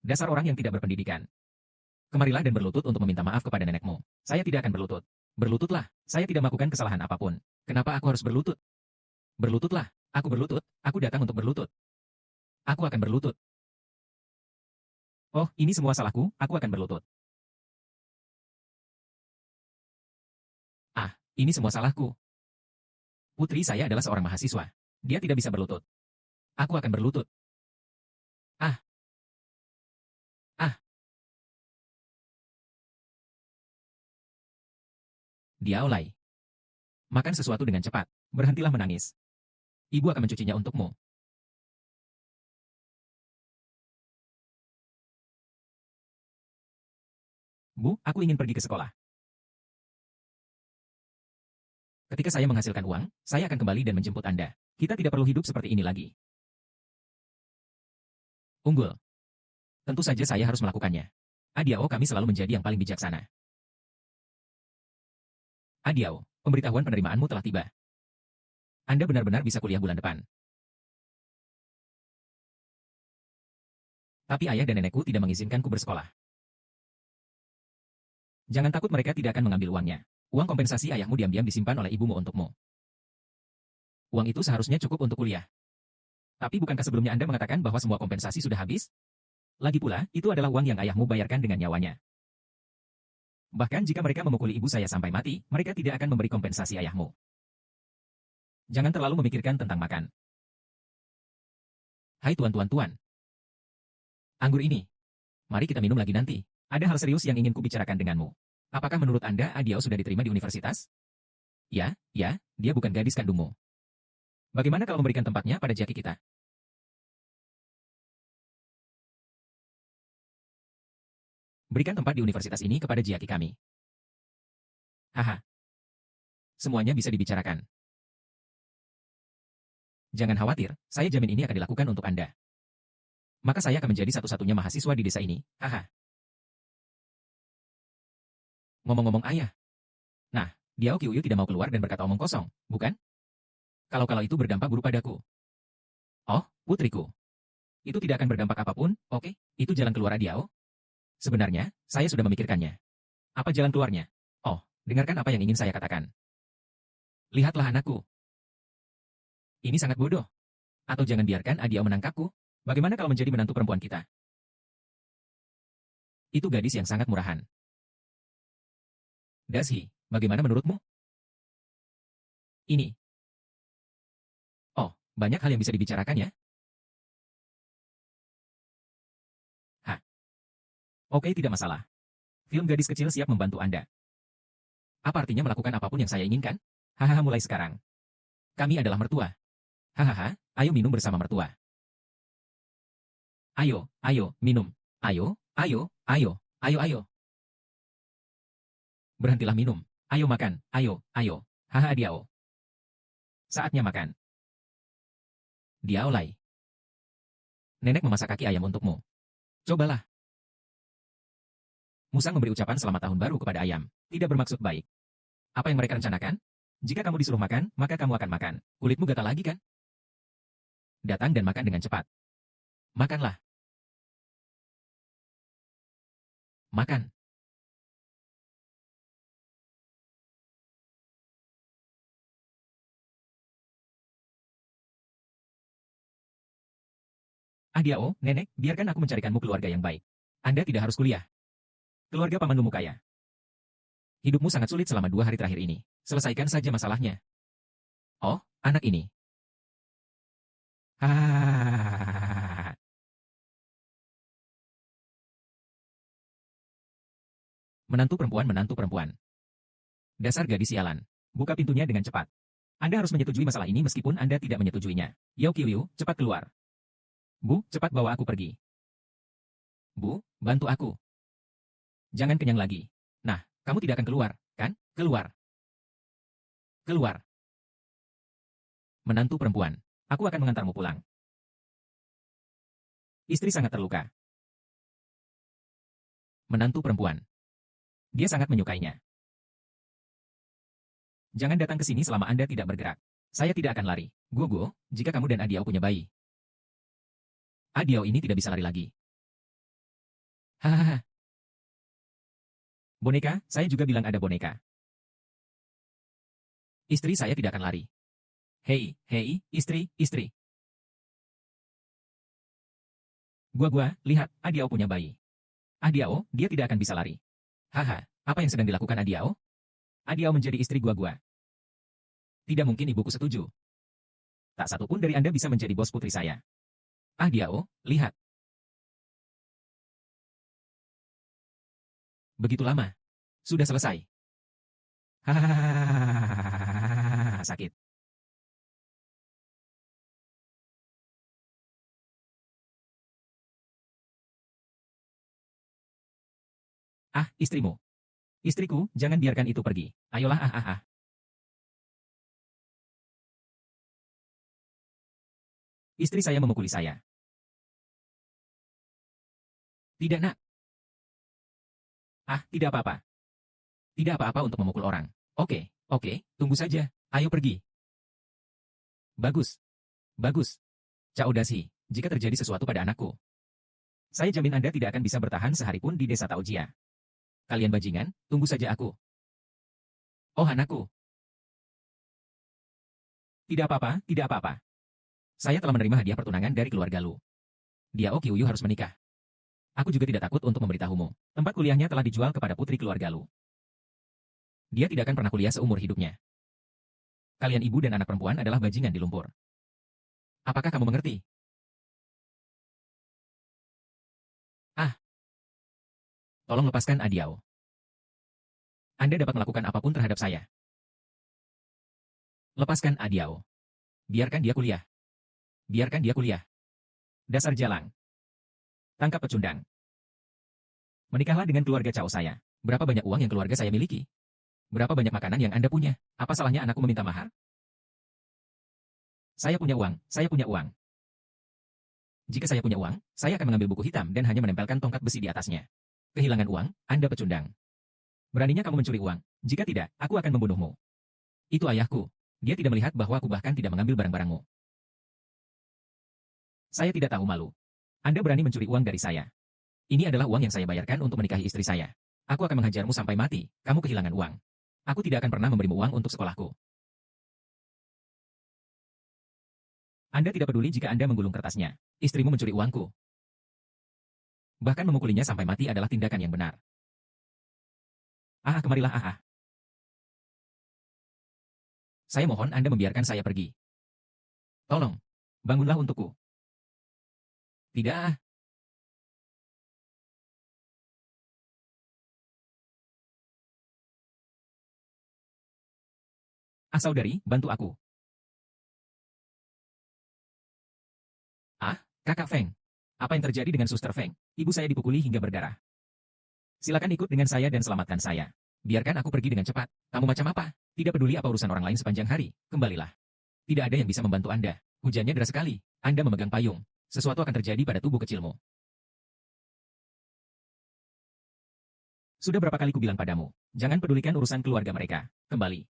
Dasar orang yang tidak berpendidikan. Kemarilah dan berlutut untuk meminta maaf kepada nenekmu. Saya tidak akan berlutut. Berlututlah, saya tidak melakukan kesalahan apapun. Kenapa aku harus berlutut? Berlututlah, aku berlutut, aku datang untuk berlutut. Aku akan berlutut. Oh, ini semua salahku, aku akan berlutut. Ah, ini semua salahku. Putri saya adalah seorang mahasiswa. Dia tidak bisa berlutut. Aku akan berlutut. Ah, ah, dia olay. Makan sesuatu dengan cepat. Berhentilah menangis. Ibu akan mencucinya untukmu. Bu, aku ingin pergi ke sekolah. Ketika saya menghasilkan uang, saya akan kembali dan menjemput Anda. Kita tidak perlu hidup seperti ini lagi. Unggul. Tentu saja saya harus melakukannya. Adiao, kami selalu menjadi yang paling bijaksana. Adiao, pemberitahuan penerimaanmu telah tiba. Anda benar-benar bisa kuliah bulan depan. Tapi ayah dan nenekku tidak mengizinkanku bersekolah. Jangan takut, mereka tidak akan mengambil uangnya. Uang kompensasi ayahmu diam-diam disimpan oleh ibumu untukmu. Uang itu seharusnya cukup untuk kuliah. Tapi bukankah sebelumnya Anda mengatakan bahwa semua kompensasi sudah habis? Lagi pula, itu adalah uang yang ayahmu bayarkan dengan nyawanya. Bahkan jika mereka memukuli ibu saya sampai mati, mereka tidak akan memberi kompensasi ayahmu. Jangan terlalu memikirkan tentang makan. Hai tuan-tuan-tuan. Anggur ini. Mari kita minum lagi nanti. Ada hal serius yang ingin kubicarakan denganmu. Apakah menurut Anda Adiao sudah diterima di universitas? Ya, dia bukan gadis kandungmu. Bagaimana kalau memberikan tempatnya pada jaki kita? Berikan tempat di universitas ini kepada jaki kami. Haha. Semuanya bisa dibicarakan. Jangan khawatir, saya jamin ini akan dilakukan untuk Anda. Maka saya akan menjadi satu-satunya mahasiswa di desa ini. Haha. Ngomong-ngomong ayah. Nah, Diao Qiuyu tidak mau keluar dan berkata omong kosong, bukan? Kalau itu berdampak buruk padaku. Oh, putriku. Itu tidak akan berdampak apapun, oke? Itu jalan keluar Diao. Sebenarnya, saya sudah memikirkannya. Apa jalan keluarnya? Oh, dengarkan apa yang ingin saya katakan. Lihatlah anakku. Ini sangat bodoh. Atau jangan biarkan Adiao menangkapku. Bagaimana kalau menjadi menantu perempuan kita? Itu gadis yang sangat murahan. Dashi, bagaimana menurutmu? Ini. Oh, banyak hal yang bisa dibicarakan ya? Hah? Oke, tidak masalah. Film gadis kecil siap membantu Anda. Apa artinya melakukan apapun yang saya inginkan? Hahaha, mulai sekarang. Kami adalah mertua. Hahaha, ayo minum bersama mertua. Ayo, minum. Ayo. Berhentilah minum. Ayo makan, ayo. Haha, Diao. Saatnya makan. Diao Lai. Nenek memasak kaki ayam untukmu. Cobalah. Musang memberi ucapan selamat tahun baru kepada ayam. Tidak bermaksud baik. Apa yang mereka rencanakan? Jika kamu disuruh makan, maka kamu akan makan. Kulitmu gatal lagi kan? Datang dan makan dengan cepat. Makanlah. Makan. Diao, nenek, biarkan aku mencarikanmu keluarga yang baik. Anda tidak harus kuliah. Keluarga pamanmu kaya. Hidupmu sangat sulit selama 2 hari terakhir ini. Selesaikan saja masalahnya. Oh, anak ini. Hahaha. Menantu perempuan. Dasar gadis sialan. Buka pintunya dengan cepat. Anda harus menyetujui masalah ini meskipun Anda tidak menyetujuinya. Yao Qiuyu, cepat keluar. Bu, cepat bawa aku pergi. Bu, bantu aku. Jangan kenyang lagi. Nah, kamu tidak akan keluar, kan? Keluar. Keluar. Menantu perempuan. Aku akan mengantarmu pulang. Istri sangat terluka. Menantu perempuan. Dia sangat menyukainya. Jangan datang ke sini selama Anda tidak bergerak. Saya tidak akan lari. Guo, jika kamu dan Adiao punya bayi. Adiao ini tidak bisa lari lagi. Hahaha. Boneka, saya juga bilang ada boneka. Istri saya tidak akan lari. Hei, hei, istri. Gua, lihat, Adiao punya bayi. Adiao, dia tidak akan bisa lari. Haha, apa yang sedang dilakukan Adiao? Adiao menjadi istri gua. Tidak mungkin ibuku setuju. Tak satu pun dari Anda bisa menjadi bos putri saya. Adiao, lihat. Begitu lama. Sudah selesai. Hahaha, sakit. Ah, istrimu. Istriku, jangan biarkan itu pergi. Ayolah, ah. Istri saya memukuli saya. Tidak, nak. Ah, tidak apa-apa. Tidak apa-apa untuk memukul orang. Oke, tunggu saja. Ayo pergi. Bagus. Caodasi, jika terjadi sesuatu pada anakku, saya jamin Anda tidak akan bisa bertahan sehari pun di desa Taojia. Kalian bajingan, tunggu saja aku. Oh anakku. Tidak apa-apa. Saya telah menerima hadiah pertunangan dari keluarga Lu. Dia Kyuyu harus menikah. Aku juga tidak takut untuk memberitahumu. Tempat kuliahnya telah dijual kepada putri keluarga Lu. Dia tidak akan pernah kuliah seumur hidupnya. Kalian ibu dan anak perempuan adalah bajingan di lumpur. Apakah kamu mengerti? Ah, tolong lepaskan Adiao. Anda dapat melakukan apapun terhadap saya. Lepaskan Adiao. Biarkan dia kuliah. Dasar jalang. Tangkap pecundang. Menikahlah dengan keluarga Cao saya. Berapa banyak uang yang keluarga saya miliki? Berapa banyak makanan yang Anda punya? Apa salahnya anakku meminta mahar? Saya punya uang. Jika saya punya uang, saya akan mengambil buku hitam dan hanya menempelkan tongkat besi di atasnya. Kehilangan uang, Anda pecundang. Beraninya kamu mencuri uang? Jika tidak, aku akan membunuhmu. Itu ayahku. Dia tidak melihat bahwa aku bahkan tidak mengambil barang-barangmu. Saya tidak tahu malu. Anda berani mencuri uang dari saya. Ini adalah uang yang saya bayarkan untuk menikahi istri saya. Aku akan menghajarmu sampai mati, kamu kehilangan uang. Aku tidak akan pernah memberimu uang untuk sekolahku. Anda tidak peduli jika Anda menggulung kertasnya. Istrimu mencuri uangku. Bahkan memukulinya sampai mati adalah tindakan yang benar. Ah, kemarilah, ah. Saya mohon Anda membiarkan saya pergi. Tolong, bangunlah untukku. Tidak, ah. Ah, saudari, bantu aku. Ah, Kakak Feng. Apa yang terjadi dengan Suster Feng? Ibu saya dipukuli hingga berdarah. Silakan ikut dengan saya dan selamatkan saya. Biarkan aku pergi dengan cepat. Kamu macam apa? Tidak peduli apa urusan orang lain sepanjang hari. Kembalilah. Tidak ada yang bisa membantu Anda. Hujannya deras sekali. Anda memegang payung. Sesuatu akan terjadi pada tubuh kecilmu. Sudah berapa kali kubilang padamu, jangan pedulikan urusan keluarga mereka. Kembali.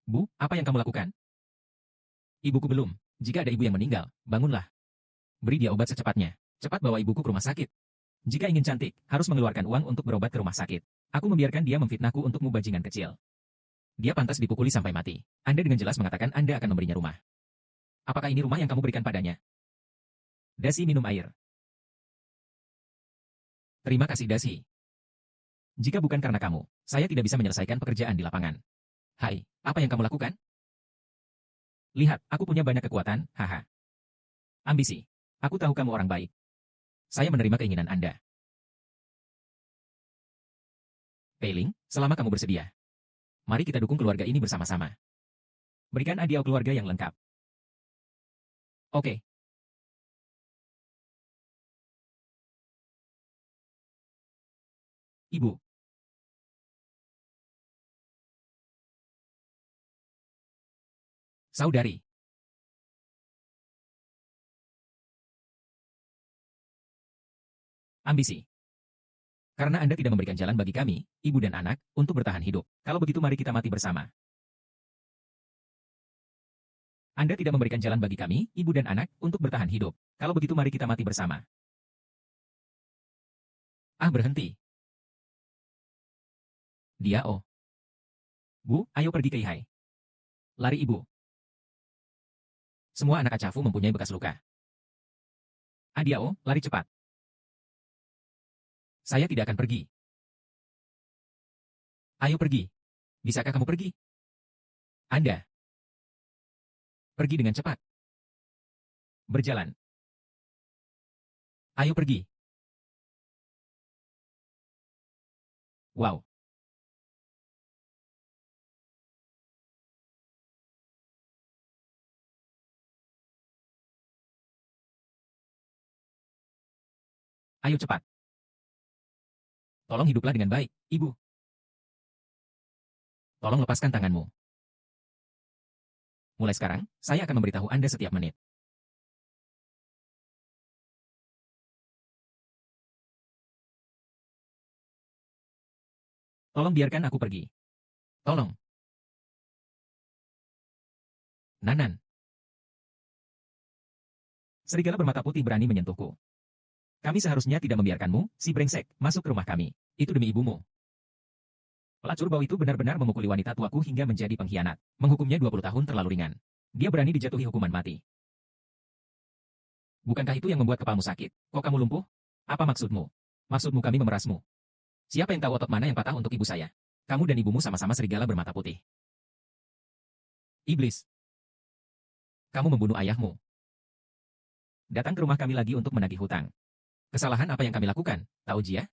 Bu, apa yang kamu lakukan? Ibuku belum. Jika ada ibu yang meninggal, bangunlah. Beri dia obat secepatnya. Cepat bawa ibuku ke rumah sakit. Jika ingin cantik, harus mengeluarkan uang untuk berobat ke rumah sakit. Aku membiarkan dia memfitnahku untukmu bajingan kecil. Dia pantas dipukuli sampai mati. Anda dengan jelas mengatakan Anda akan memberinya rumah. Apakah ini rumah yang kamu berikan padanya? Dasi minum air. Terima kasih Dasi. Jika bukan karena kamu, saya tidak bisa menyelesaikan pekerjaan di lapangan. Hai, apa yang kamu lakukan? Lihat, aku punya banyak kekuatan, haha. Ambisi. Aku tahu kamu orang baik. Saya menerima keinginan Anda. Peiling, selama kamu bersedia. Mari kita dukung keluarga ini bersama-sama. Berikan hadiah keluarga yang lengkap. Oke. Ibu. Saudari. Ambisi. Karena Anda tidak memberikan jalan bagi kami, ibu dan anak, untuk bertahan hidup. Kalau begitu mari kita mati bersama. Anda tidak memberikan jalan bagi kami, ibu dan anak, untuk bertahan hidup. Kalau begitu mari kita mati bersama. Ah, berhenti. Dia, oh. Bu, ayo pergi ke Ihai. Lari ibu. Semua anak Acafu mempunyai bekas luka. Ah, dia, oh, lari cepat. Saya tidak akan pergi. Ayo pergi. Bisakah kamu pergi? Anda. Pergi dengan cepat. Berjalan. Ayo pergi. Wow. Ayo cepat. Tolong hiduplah dengan baik, ibu. Tolong lepaskan tanganmu. Mulai sekarang, saya akan memberitahu Anda setiap menit. Tolong biarkan aku pergi. Tolong. Nanan. Serigala bermata putih berani menyentuhku. Kami seharusnya tidak membiarkanmu, si brengsek, masuk ke rumah kami. Itu demi ibumu. Pelacur bau itu benar-benar memukuli wanita tuaku hingga menjadi pengkhianat. Menghukumnya 20 tahun terlalu ringan. Dia berani dijatuhi hukuman mati. Bukankah itu yang membuat kepalmu sakit? Kok kamu lumpuh? Apa maksudmu? Maksudmu kami memerasmu. Siapa yang tahu otot mana yang patah untuk ibu saya? Kamu dan ibumu sama-sama serigala bermata putih. Iblis. Kamu membunuh ayahmu. Datang ke rumah kami lagi untuk menagih hutang. Kesalahan apa yang kami lakukan? Tahu Jia?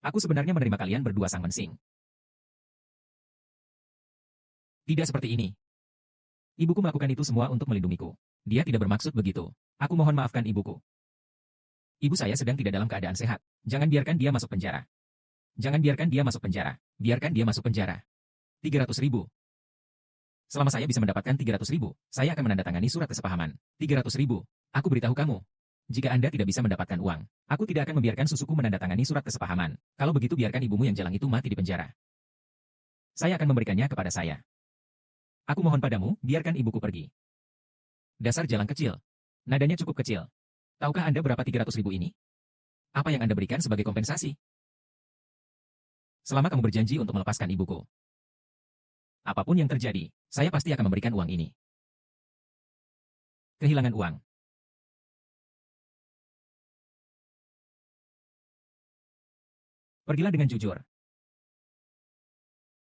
Aku sebenarnya menerima kalian berdua sang mensing. Tidak seperti ini. Ibuku melakukan itu semua untuk melindungiku. Dia tidak bermaksud begitu. Aku mohon maafkan ibuku. Ibu saya sedang tidak dalam keadaan sehat. Jangan biarkan dia masuk penjara. Jangan biarkan dia masuk penjara. Biarkan dia masuk penjara. 300.000. Selama saya bisa mendapatkan 300.000, saya akan menandatangani surat kesepahaman. 300.000. Aku beritahu kamu. Jika Anda tidak bisa mendapatkan uang, aku tidak akan membiarkan susuku menandatangani surat kesepahaman. Kalau begitu biarkan ibumu yang jalang itu mati di penjara. Saya akan memberikannya kepada saya. Aku mohon padamu, biarkan ibuku pergi. Dasar jalang kecil. Nadanya cukup kecil. Tahukah Anda berapa 300.000 ini? Apa yang Anda berikan sebagai kompensasi? Selama kamu berjanji untuk melepaskan ibuku. Apapun yang terjadi, saya pasti akan memberikan uang ini. Kehilangan uang. Pergilah dengan jujur.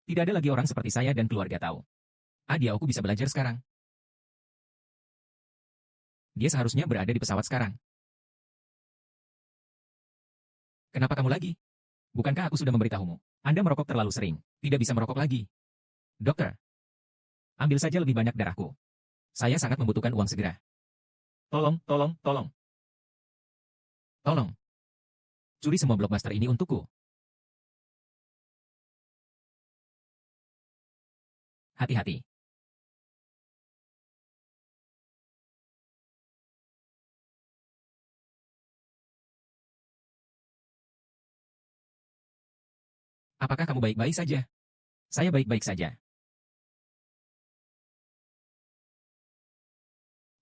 Tidak ada lagi orang seperti saya dan keluarga tahu. Dia aku bisa belajar sekarang. Dia seharusnya berada di pesawat sekarang. Kenapa kamu lagi? Bukankah aku sudah memberitahumu? Anda merokok terlalu sering. Tidak bisa merokok lagi. Dokter, ambil saja lebih banyak darahku. Saya sangat membutuhkan uang segera. Tolong, tolong, tolong. Tolong. Curi semua blockbuster ini untukku. Hati-hati. Apakah kamu baik-baik saja? Saya baik-baik saja.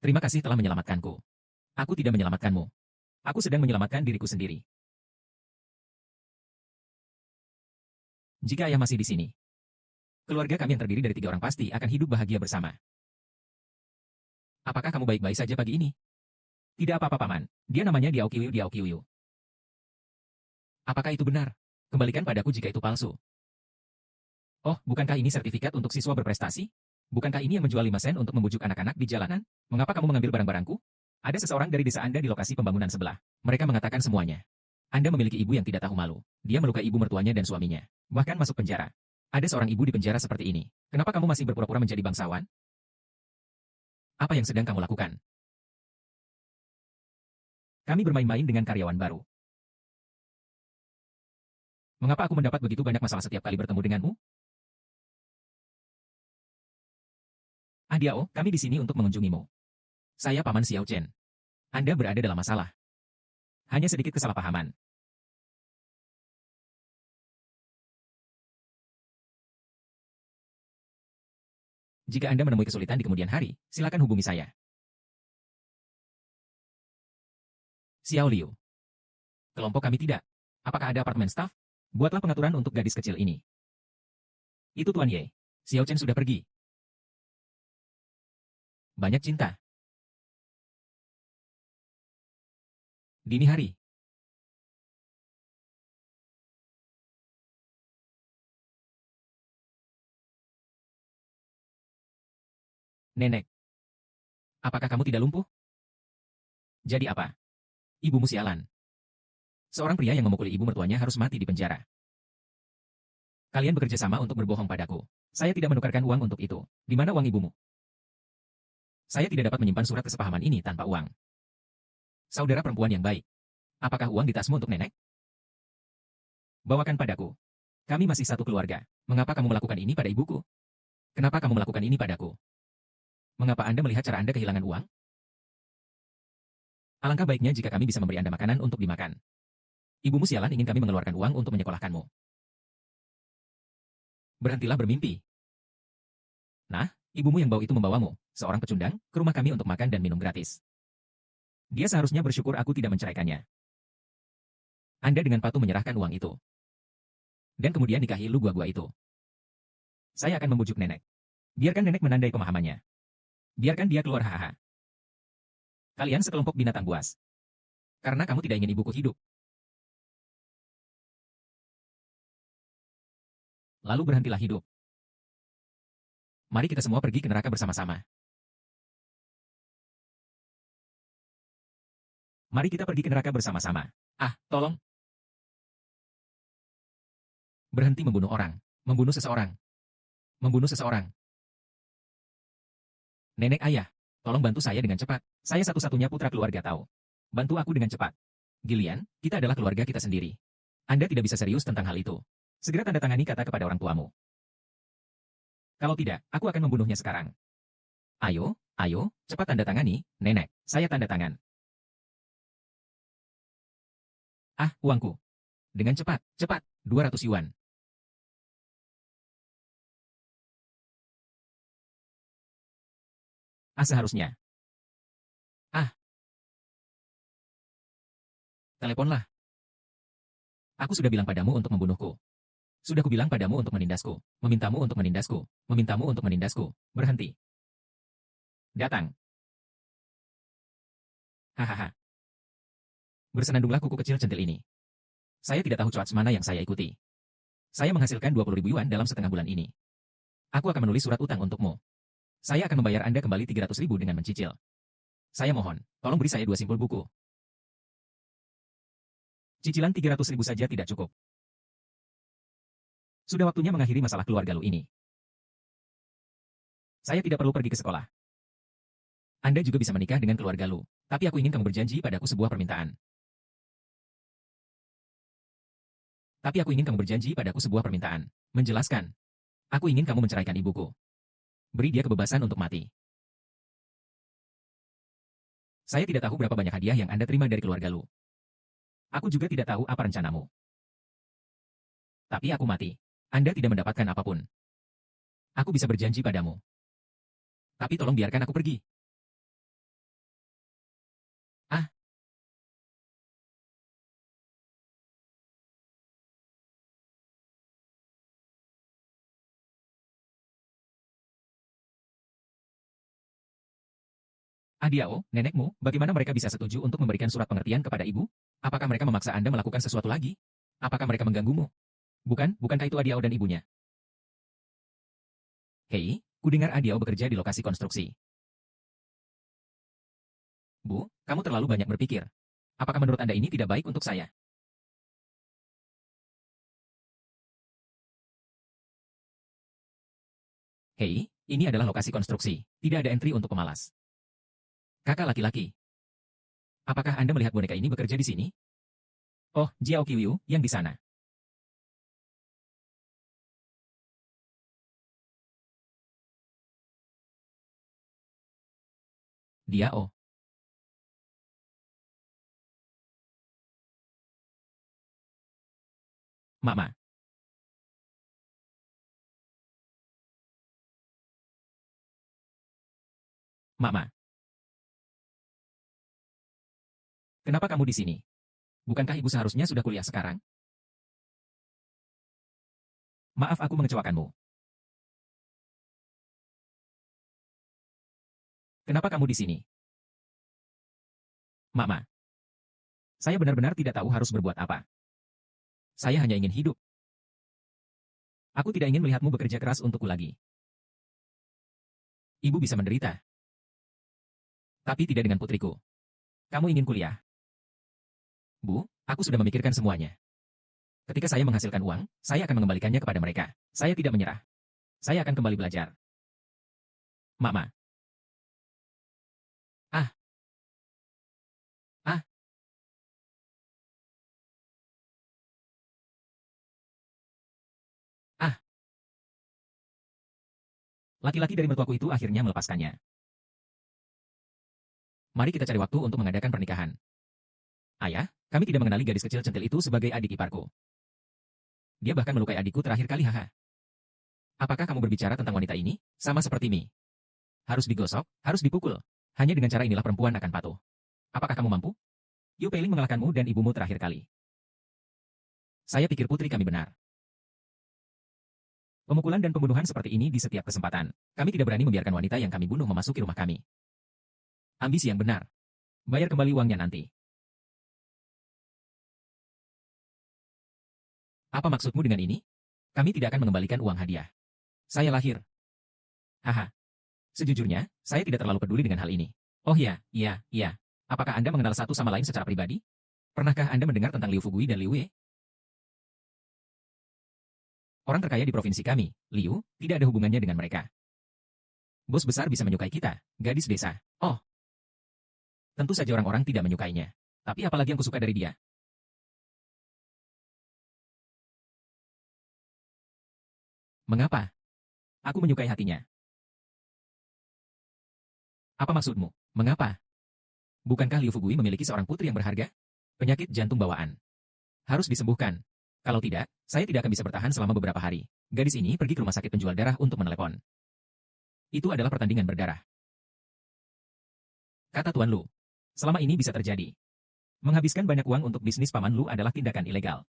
Terima kasih telah menyelamatkanku. Aku tidak menyelamatkanmu. Aku sedang menyelamatkan diriku sendiri. Jika ayah masih di sini, keluarga kami yang terdiri dari 3 orang pasti akan hidup bahagia bersama. Apakah kamu baik-baik saja pagi ini? Tidak apa-apa, Paman. Dia namanya Diao Qiuyu Diao Qiuyu. Apakah itu benar? Kembalikan padaku jika itu palsu. Oh, bukankah ini sertifikat untuk siswa berprestasi? Bukankah ini yang menjual 5 sen untuk membujuk anak-anak di jalanan? Mengapa kamu mengambil barang-barangku? Ada seseorang dari desa Anda di lokasi pembangunan sebelah. Mereka mengatakan semuanya. Anda memiliki ibu yang tidak tahu malu. Dia melukai ibu mertuanya dan suaminya. Bahkan masuk penjara. Ada seorang ibu di penjara seperti ini. Kenapa kamu masih berpura-pura menjadi bangsawan? Apa yang sedang kamu lakukan? Kami bermain-main dengan karyawan baru. Mengapa aku mendapat begitu banyak masalah setiap kali bertemu denganmu? Diao, kami di sini untuk mengunjungimu. Saya Paman Xiao Chen. Anda berada dalam masalah. Hanya sedikit kesalahpahaman. Jika Anda menemui kesulitan di kemudian hari, silakan hubungi saya. Xiao Liu. Kelompok kami tidak. Apakah ada apartemen staf? Buatlah pengaturan untuk gadis kecil ini. Itu Tuan Ye. Xiao Chen sudah pergi. Banyak cinta. Dini hari. Nenek. Apakah kamu tidak lumpuh? Jadi apa? Ibumu sialan. Seorang pria yang memukuli ibu mertuanya harus mati di penjara. Kalian bekerja sama untuk berbohong padaku. Saya tidak menukarkan uang untuk itu. Di mana uang ibumu? Saya tidak dapat menyimpan surat kesepahaman ini tanpa uang. Saudara perempuan yang baik. Apakah uang di tasmu untuk nenek? Bawakan padaku. Kami masih satu keluarga. Mengapa kamu melakukan ini pada ibuku? Kenapa kamu melakukan ini padaku? Mengapa Anda melihat cara Anda kehilangan uang? Alangkah baiknya jika kami bisa memberi Anda makanan untuk dimakan. Ibumu sialan ingin kami mengeluarkan uang untuk menyekolahkanmu. Berhentilah bermimpi. Nah, ibumu yang bau itu membawamu, seorang pecundang, ke rumah kami untuk makan dan minum gratis. Dia seharusnya bersyukur aku tidak menceraikannya. Anda dengan patuh menyerahkan uang itu. Dan kemudian nikahi lu gua-gua itu. Saya akan membujuk nenek. Biarkan nenek menandai pemahamannya. Biarkan dia keluar hahaha. Kalian sekelompok binatang buas. Karena kamu tidak ingin ibuku hidup. Lalu berhentilah hidup. Mari kita semua pergi ke neraka bersama-sama. Mari kita pergi ke neraka bersama-sama. Ah, tolong. Berhenti membunuh orang. Membunuh seseorang. Membunuh seseorang. Nenek ayah, tolong bantu saya dengan cepat. Saya satu-satunya putra keluarga tahu. Bantu aku dengan cepat. Gillian, kita adalah keluarga kita sendiri. Anda tidak bisa serius tentang hal itu. Segera tanda tangani kata kepada orang tuamu. Kalau tidak, aku akan membunuhnya sekarang. Ayo, ayo, cepat tanda tangani, nenek. Saya tanda tangan. Ah, uangku. Dengan cepat, cepat, 200 yuan. Ah, seharusnya. Ah, teleponlah. Aku sudah bilang padamu untuk membunuhku. Sudah kubilang padamu untuk menindasku. Memintamu untuk menindasku. Memintamu untuk menindasku. Berhenti. Datang. Hahaha. Bersenandunglah kuku kecil centil ini. Saya tidak tahu cuaca mana yang saya ikuti. Saya menghasilkan 20.000 yuan dalam setengah bulan ini. Aku akan menulis surat utang untukmu. Saya akan membayar Anda kembali 300.000 dengan mencicil. Saya mohon, tolong beri saya 2 simpul buku. Cicilan 300.000 saja tidak cukup. Sudah waktunya mengakhiri masalah keluarga lu ini. Saya tidak perlu pergi ke sekolah. Anda juga bisa menikah dengan keluarga lu. Tapi aku ingin kamu berjanji padaku sebuah permintaan. Tapi aku ingin kamu berjanji padaku sebuah permintaan. Menjelaskan. Aku ingin kamu menceraikan ibuku. Beri dia kebebasan untuk mati. Saya tidak tahu berapa banyak hadiah yang Anda terima dari keluarga lu. Aku juga tidak tahu apa rencanamu. Tapi aku mati. Anda tidak mendapatkan apapun. Aku bisa berjanji padamu. Tapi tolong biarkan aku pergi. Ah, Diao, nenekmu, bagaimana mereka bisa setuju untuk memberikan surat pengertian kepada ibu? Apakah mereka memaksa Anda melakukan sesuatu lagi? Apakah mereka mengganggumu? Bukankah itu Adiao dan ibunya? Hei, kudengar Adiao bekerja di lokasi konstruksi. Bu, kamu terlalu banyak berpikir. Apakah menurut Anda ini tidak baik untuk saya? Hei, ini adalah lokasi konstruksi. Tidak ada entry untuk pemalas. Kakak laki-laki. Apakah Anda melihat boneka ini bekerja di sini? Oh, Jiao Qiu, yang di sana. Dia oh. Mama. Mama, kenapa kamu di sini? Bukankah ibu seharusnya sudah kuliah sekarang? Maaf aku mengecewakanmu. Kenapa kamu di sini? Mama, saya benar-benar tidak tahu harus berbuat apa. Saya hanya ingin hidup. Aku tidak ingin melihatmu bekerja keras untukku lagi. Ibu bisa menderita. Tapi tidak dengan putriku. Kamu ingin kuliah? Bu, aku sudah memikirkan semuanya. Ketika saya menghasilkan uang, saya akan mengembalikannya kepada mereka. Saya tidak menyerah. Saya akan kembali belajar. Mama. Ah, ah, ah. Laki-laki dari mertuaku itu akhirnya melepaskannya. Mari kita cari waktu untuk mengadakan pernikahan. Ayah, kami tidak mengenali gadis kecil centil itu sebagai adik iparku. Dia bahkan melukai adikku terakhir kali haha. Apakah kamu berbicara tentang wanita ini? Sama seperti Mi. Harus digosok, harus dipukul. Hanya dengan cara inilah perempuan akan patuh. Apakah kamu mampu? Yu Peiling mengalahkanmu dan ibumu terakhir kali. Saya pikir putri kami benar. Pemukulan dan pembunuhan seperti ini di setiap kesempatan. Kami tidak berani membiarkan wanita yang kami bunuh memasuki rumah kami. Ambisi yang benar. Bayar kembali uangnya nanti. Apa maksudmu dengan ini? Kami tidak akan mengembalikan uang hadiah. Saya lahir. Haha. Sejujurnya, saya tidak terlalu peduli dengan hal ini. Oh iya, iya, iya. Apakah Anda mengenal satu sama lain secara pribadi? Pernahkah Anda mendengar tentang Liu Fugui dan Liu Wei? Orang terkaya di provinsi kami, Liu, tidak ada hubungannya dengan mereka. Bos besar bisa menyukai kita, gadis desa. Oh, tentu saja orang-orang tidak menyukainya. Tapi apalagi yang kusuka dari dia? Mengapa? Aku menyukai hatinya. Apa maksudmu? Mengapa? Bukankah Liu Fugui memiliki seorang putri yang berharga? Penyakit jantung bawaan. Harus disembuhkan. Kalau tidak, saya tidak akan bisa bertahan selama beberapa hari. Gadis ini pergi ke rumah sakit penjual darah untuk menelepon. Itu adalah pertandingan berdarah. Kata Tuan Lu. Selama ini bisa terjadi. Menghabiskan banyak uang untuk bisnis Paman Lu adalah tindakan ilegal.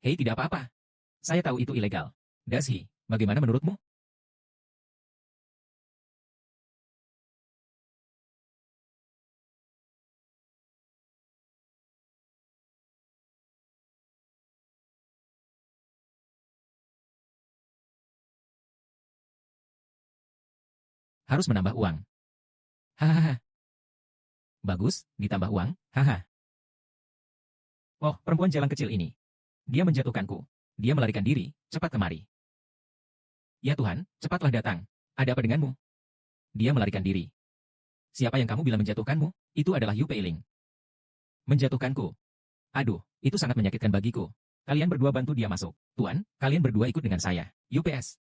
Hei, tidak apa-apa. Saya tahu itu ilegal. Dashi, bagaimana menurutmu? Harus menambah uang. Hahaha. Bagus, ditambah uang. Haha. Oh, perempuan jalan kecil ini. Dia menjatuhkanku. Dia melarikan diri, cepat kemari. Ya Tuhan, cepatlah datang. Ada apa denganmu? Dia melarikan diri. Siapa yang kamu bilang menjatuhkanmu? Itu adalah Yu Peiling. Menjatuhkanku. Aduh, itu sangat menyakitkan bagiku. Kalian berdua bantu dia masuk. Tuan, kalian berdua ikut dengan saya. UPS.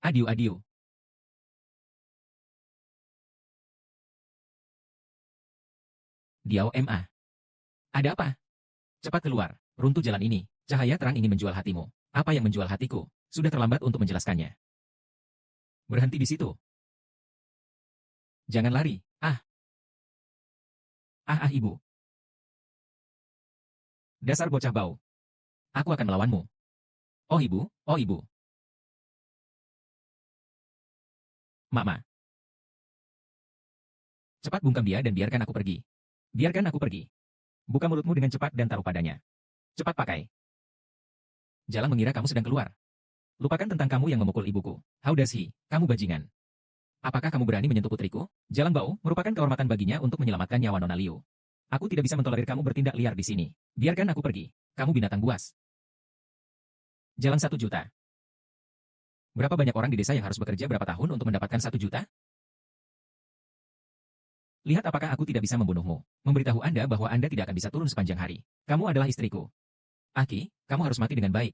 Adiu, adiu. Diao MA. Ada apa? Cepat keluar. Runtuh jalan ini. Cahaya terang ini menjual hatimu. Apa yang menjual hatiku? Sudah terlambat untuk menjelaskannya. Berhenti di situ. Jangan lari. Ah, ibu. Dasar bocah bau. Aku akan melawanmu. Oh ibu, oh ibu. Mama. Cepat bungkam dia dan biarkan aku pergi. Biarkan aku pergi. Buka mulutmu dengan cepat dan taruh padanya. Cepat pakai. Jalan mengira kamu sedang keluar. Lupakan tentang kamu yang memukul ibuku. How does he? Kamu bajingan. Apakah kamu berani menyentuh putriku? Jalang Bau merupakan kehormatan baginya untuk menyelamatkan nyawa Nona Liu. Aku tidak bisa mentolerir kamu bertindak liar di sini. Biarkan aku pergi. Kamu binatang buas. Jalan 1 juta. Berapa banyak orang di desa yang harus bekerja berapa tahun untuk mendapatkan 1 juta? Lihat apakah aku tidak bisa membunuhmu. Memberitahu Anda bahwa Anda tidak akan bisa turun sepanjang hari. Kamu adalah istriku. Aki, kamu harus mati dengan baik.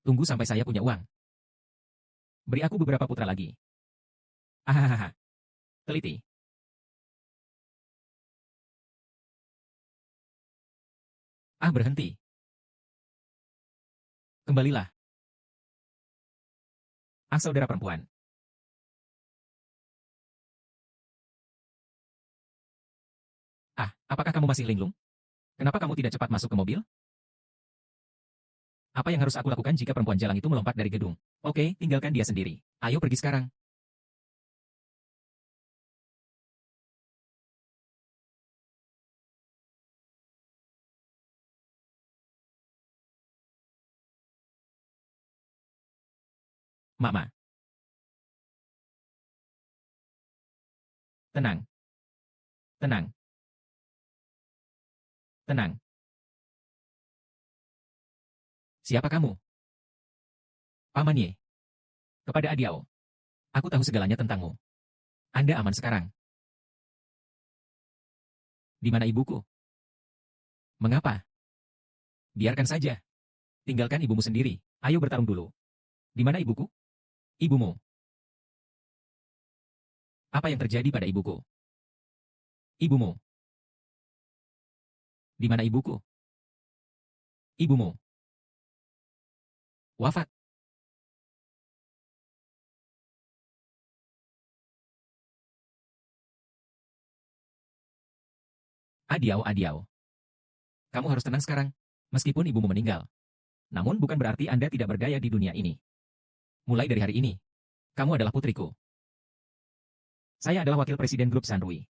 Tunggu sampai saya punya uang. Beri aku beberapa putra lagi. Ahahaha. Teliti. Ah, berhenti. Kembalilah. Ah, saudara perempuan. Apakah kamu masih linglung? Kenapa kamu tidak cepat masuk ke mobil? Apa yang harus aku lakukan jika perempuan jalang itu melompat dari gedung? Oke, tinggalkan dia sendiri. Ayo pergi sekarang. Mama, tenang, tenang, tenang. Siapa kamu? Paman Ye. Kepada Adiao. Aku tahu segalanya tentangmu. Anda aman sekarang. Di mana ibuku? Mengapa? Biarkan saja. Tinggalkan ibumu sendiri. Ayo bertarung dulu. Di mana ibuku? Ibumu. Apa yang terjadi pada ibuku? Ibumu. Di mana ibuku? Ibumu. Wafat. Adiau, adiau. Kamu harus tenang sekarang. Meskipun ibumu meninggal. Namun bukan berarti Anda tidak berdaya di dunia ini. Mulai dari hari ini, kamu adalah putriku. Saya adalah wakil presiden grup Sanrui.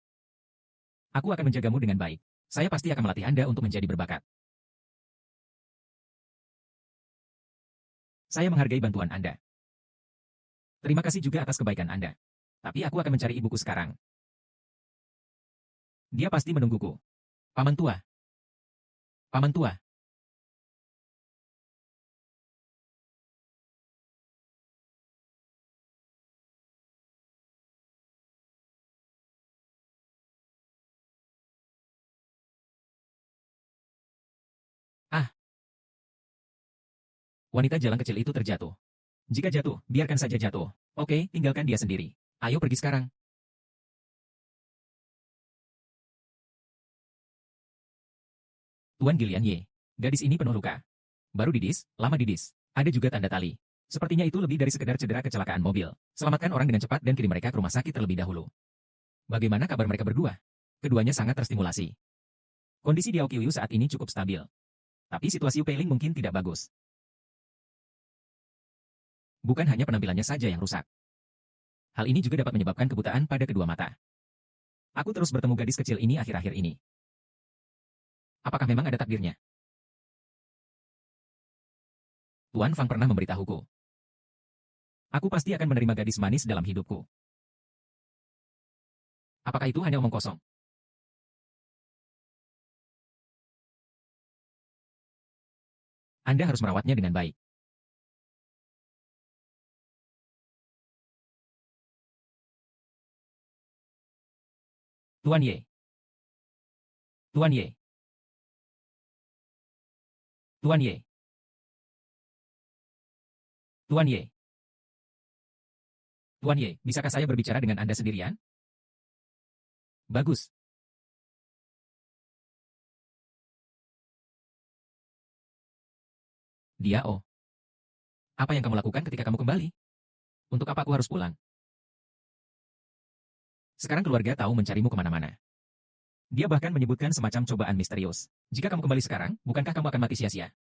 Aku akan menjagamu dengan baik. Saya pasti akan melatih Anda untuk menjadi berbakat. Saya menghargai bantuan Anda. Terima kasih juga atas kebaikan Anda. Tapi aku akan mencari ibuku sekarang. Dia pasti menungguku. Paman tua. Paman tua. Ah, wanita jalan kecil itu terjatuh. Jika jatuh, biarkan saja jatuh. Oke, tinggalkan dia sendiri. Ayo pergi sekarang. Tuan Gilian Ye. Gadis ini penuh luka. Baru didis, lama didis. Ada juga tanda tali. Sepertinya itu lebih dari sekedar cedera kecelakaan mobil. Selamatkan orang dengan cepat dan kirim mereka ke rumah sakit terlebih dahulu. Bagaimana kabar mereka berdua? Keduanya sangat terstimulasi. Kondisi Diao Qiuyu saat ini cukup stabil. Tapi situasi Yu Peiling mungkin tidak bagus. Bukan hanya penampilannya saja yang rusak. Hal ini juga dapat menyebabkan kebutaan pada kedua mata. Aku terus bertemu gadis kecil ini akhir-akhir ini. Apakah memang ada takdirnya? Tuan Fang pernah memberitahuku. Aku pasti akan menerima gadis manis dalam hidupku. Apakah itu hanya omong kosong? Anda harus merawatnya dengan baik. Tuan Ye. Tuan Ye. Tuan Ye. Tuan Ye. Tuan Ye, bisakah saya berbicara dengan Anda sendirian? Bagus. Dia, oh. Apa yang kamu lakukan ketika kamu kembali? Untuk apa aku harus pulang? Sekarang keluarga tahu mencarimu kemana-mana. Dia bahkan menyebutkan semacam cobaan misterius. Jika kamu kembali sekarang, bukankah kamu akan mati sia-sia?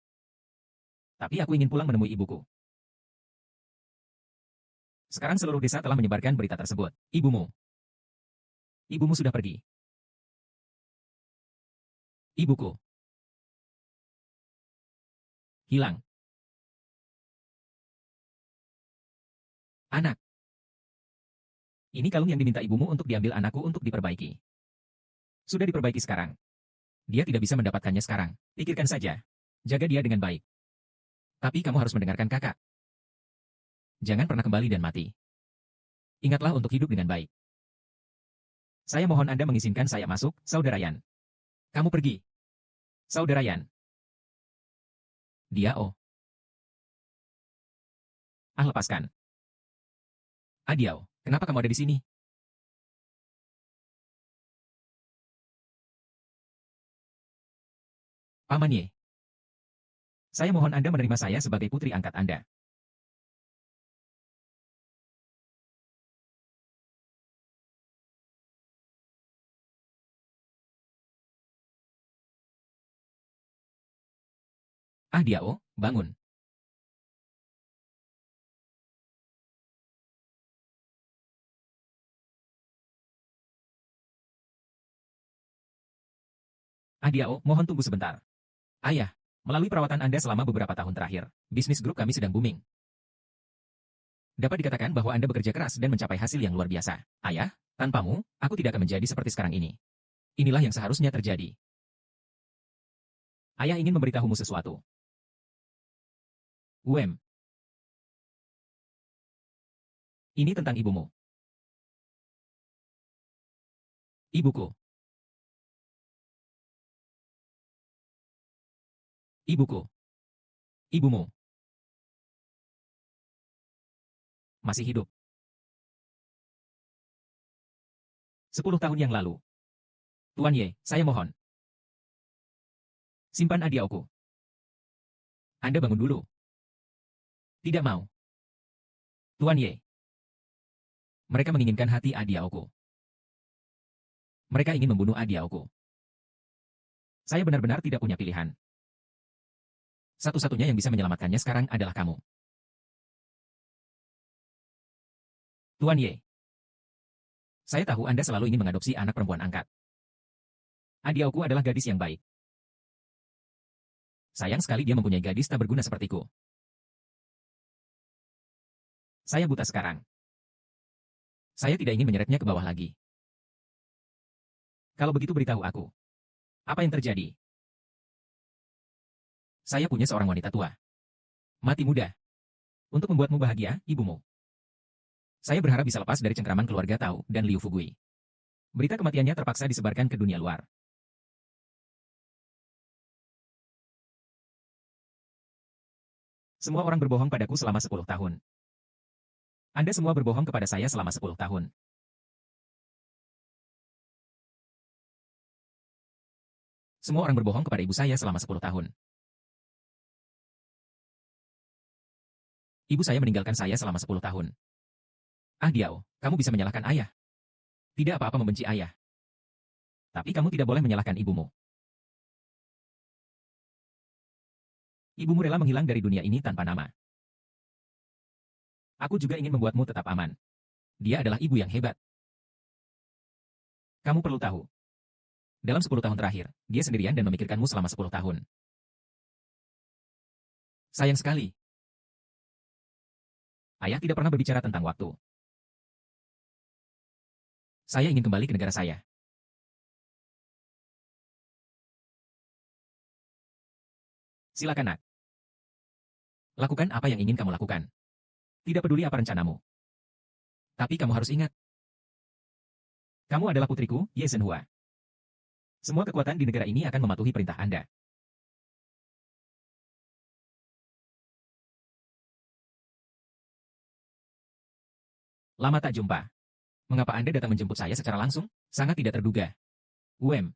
Tapi aku ingin pulang menemui ibuku. Sekarang seluruh desa telah menyebarkan berita tersebut. Ibumu. Ibumu sudah pergi. Ibuku. Hilang. Anak. Ini kalung yang diminta ibumu untuk diambil anakku untuk diperbaiki. Sudah diperbaiki sekarang. Dia tidak bisa mendapatkannya sekarang. Pikirkan saja. Jaga dia dengan baik. Tapi kamu harus mendengarkan kakak. Jangan pernah kembali dan mati. Ingatlah untuk hidup dengan baik. Saya mohon Anda mengizinkan saya masuk, Saudara Yan. Kamu pergi. Saudara Yan. Dia, oh. Ah, lepaskan. Adiau, kenapa kamu ada di sini? Paman Ye. Saya mohon Anda menerima saya sebagai putri angkat Anda. Ah Diao, bangun. Ah Diao, mohon tunggu sebentar. Ayah, melalui perawatan Anda selama beberapa tahun terakhir, bisnis grup kami sedang booming. Dapat dikatakan bahwa Anda bekerja keras dan mencapai hasil yang luar biasa. Ayah, tanpamu, aku tidak akan menjadi seperti sekarang ini. Inilah yang seharusnya terjadi. Ayah ingin memberitahumu sesuatu. Wem, ini tentang ibumu. Ibuku. Ibuku. Ibumu. Masih hidup. 10 tahun yang lalu. Tuan Ye, saya mohon. Simpan Adiaoku. Anda bangun dulu. Tidak mau. Tuan Ye. Mereka menginginkan hati Adiaoku. Mereka ingin membunuh Adiaoku. Saya benar-benar tidak punya pilihan. Satu-satunya yang bisa menyelamatkannya sekarang adalah kamu. Tuan Ye. Saya tahu Anda selalu ingin mengadopsi anak perempuan angkat. Adiaoku adalah gadis yang baik. Sayang sekali dia mempunyai gadis tak berguna sepertiku. Saya buta sekarang. Saya tidak ingin menyeretnya ke bawah lagi. Kalau begitu beritahu aku. Apa yang terjadi? Saya punya seorang wanita tua. Mati muda. Untuk membuatmu bahagia, ibumu. Saya berharap bisa lepas dari cengkraman keluarga Tao dan Liu Fugui. Berita kematiannya terpaksa disebarkan ke dunia luar. Semua orang berbohong padaku selama 10 tahun. Anda semua berbohong kepada saya selama 10 tahun. Semua orang berbohong kepada ibu saya selama 10 tahun. Ibu saya meninggalkan saya selama 10 tahun. Ah Diao, kamu bisa menyalahkan ayah. Tidak apa-apa membenci ayah. Tapi kamu tidak boleh menyalahkan ibumu. Ibumu rela menghilang dari dunia ini tanpa nama. Aku juga ingin membuatmu tetap aman. Dia adalah ibu yang hebat. Kamu perlu tahu. Dalam 10 tahun terakhir, dia sendirian dan memikirkanmu selama 10 tahun. Sayang sekali. Ayah tidak pernah berbicara tentang waktu. Saya ingin kembali ke negara saya. Silakan, Nak. Lakukan apa yang ingin kamu lakukan. Tidak peduli apa rencanamu. Tapi kamu harus ingat. Kamu adalah putriku, Ye Shenhua. Semua kekuatan di negara ini akan mematuhi perintah Anda. Lama tak jumpa. Mengapa Anda datang menjemput saya secara langsung? Sangat tidak terduga. Wem.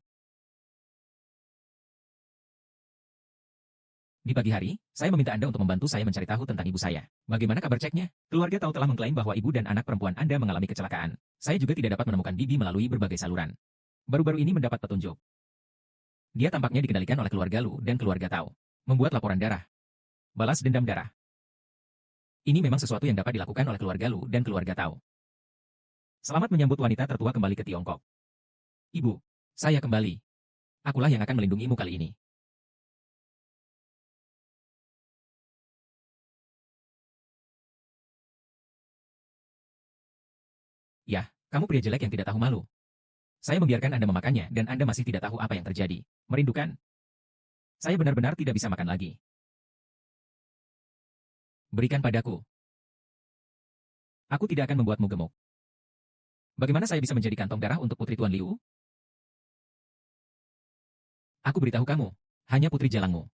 Di pagi hari, saya meminta Anda untuk membantu saya mencari tahu tentang ibu saya. Bagaimana kabar ceknya? Keluarga tahu telah mengklaim bahwa ibu dan anak perempuan Anda mengalami kecelakaan. Saya juga tidak dapat menemukan bibi melalui berbagai saluran. Baru-baru ini mendapat petunjuk. Dia tampaknya dikendalikan oleh keluarga Lu dan keluarga Tao. Membuat laporan darah. Balas dendam darah. Ini memang sesuatu yang dapat dilakukan oleh keluarga Lu dan keluarga Tao. Selamat menyambut wanita tertua kembali ke Tiongkok. Ibu, saya kembali. Akulah yang akan melindungimu kali ini. Yah, kamu pria jelek yang tidak tahu malu. Saya membiarkan Anda memakannya dan Anda masih tidak tahu apa yang terjadi. Merindukan? Saya benar-benar tidak bisa makan lagi. Berikan padaku. Aku tidak akan membuatmu gemuk. Bagaimana saya bisa menjadi kantong darah untuk putri Tuan Liu? Aku beritahu kamu, hanya putri jalangmu.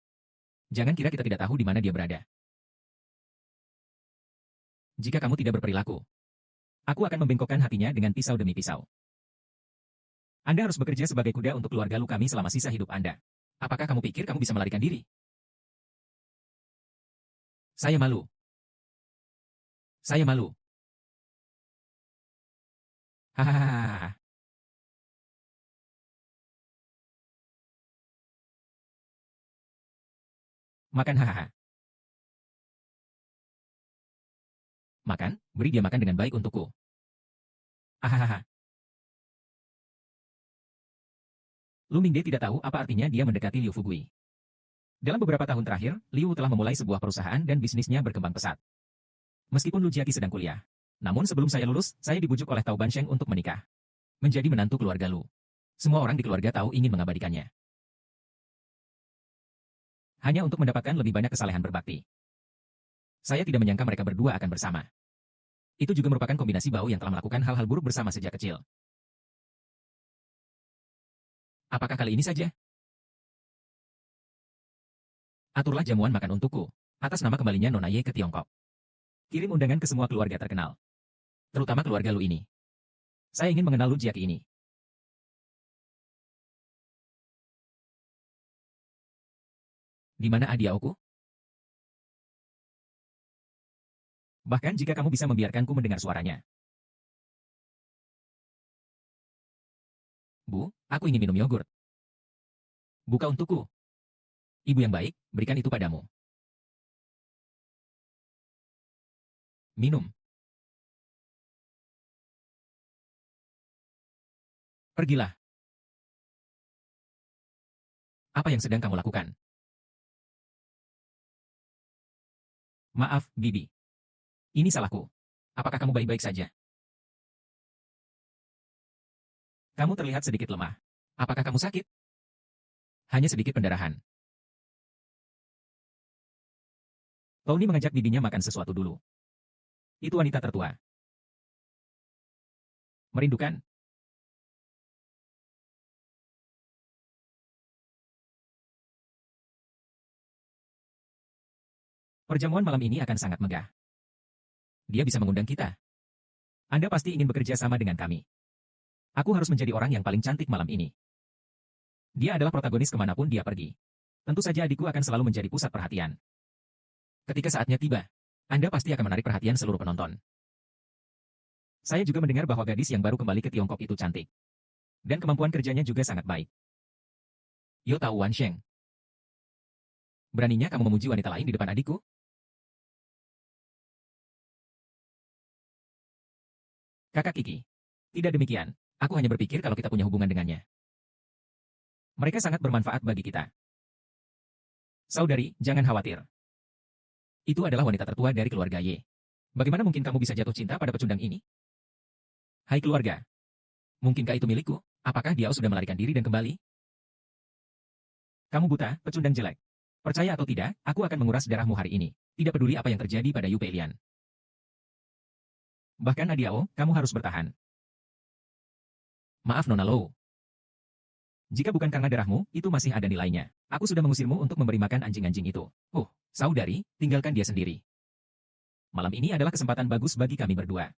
Jangan kira kita tidak tahu di mana dia berada. Jika kamu tidak berperilaku, aku akan membengkokkan hatinya dengan pisau demi pisau. Anda harus bekerja sebagai kuda untuk keluarga Lu kami selama sisa hidup Anda. Apakah kamu pikir kamu bisa melarikan diri? Saya malu. Saya malu. Hahaha. Makan hahaha. Makan, beri dia makan dengan baik untukku. Ahahaha. Lu Mingde tidak tahu apa artinya dia mendekati Liu Fugui. Dalam beberapa tahun terakhir, Liu telah memulai sebuah perusahaan dan bisnisnya berkembang pesat. Meskipun Lu Jiaqi sedang kuliah. Namun sebelum saya lulus, saya dibujuk oleh Tao Bansheng untuk menikah. Menjadi menantu keluarga Lu. Semua orang di keluarga tahu ingin mengabadikannya. Hanya untuk mendapatkan lebih banyak kesalehan berbakti. Saya tidak menyangka mereka berdua akan bersama. Itu juga merupakan kombinasi bau yang telah melakukan hal-hal buruk bersama sejak kecil. Apakah kali ini saja? Aturlah jamuan makan untukku, atas nama kembalinya Nona Ye ke Tiongkok. Kirim undangan ke semua keluarga terkenal. Terutama keluarga Lu ini. Saya ingin mengenal Lu Jiaqi ini. Di mana Adiaoku? Bahkan jika kamu bisa membiarkanku mendengar suaranya. Bu, aku ingin minum yogurt. Buka untukku. Ibu yang baik, berikan itu padamu. Minum. Pergilah. Apa yang sedang kamu lakukan? Maaf, Bibi. Ini salahku. Apakah kamu baik-baik saja? Kamu terlihat sedikit lemah. Apakah kamu sakit? Hanya sedikit pendarahan. Tony mengajak bibinya makan sesuatu dulu. Itu wanita tertua. Merindukan? Perjamuan malam ini akan sangat megah. Dia bisa mengundang kita. Anda pasti ingin bekerja sama dengan kami. Aku harus menjadi orang yang paling cantik malam ini. Dia adalah protagonis kemanapun dia pergi. Tentu saja adikku akan selalu menjadi pusat perhatian. Ketika saatnya tiba, Anda pasti akan menarik perhatian seluruh penonton. Saya juga mendengar bahwa gadis yang baru kembali ke Tiongkok itu cantik. Dan kemampuan kerjanya juga sangat baik. Yo tahu Wan Sheng. Beraninya kamu memuji wanita lain di depan adikku? Kakak Kiki. Tidak demikian. Aku hanya berpikir kalau kita punya hubungan dengannya. Mereka sangat bermanfaat bagi kita. Saudari, jangan khawatir. Itu adalah wanita tertua dari keluarga Ye. Bagaimana mungkin kamu bisa jatuh cinta pada pecundang ini? Hai keluarga. Mungkinkah itu milikku? Apakah dia sudah melarikan diri dan kembali? Kamu buta, pecundang jelek. Percaya atau tidak, aku akan menguras darahmu hari ini. Tidak peduli apa yang terjadi pada Yu Peilian. Bahkan Adiao, kamu harus bertahan. Maaf Nona Lou. Jika bukan karena darahmu, itu masih ada nilainya. Aku sudah mengusirmu untuk memberi makan anjing-anjing itu. Saudari, tinggalkan dia sendiri. Malam ini adalah kesempatan bagus bagi kami berdua.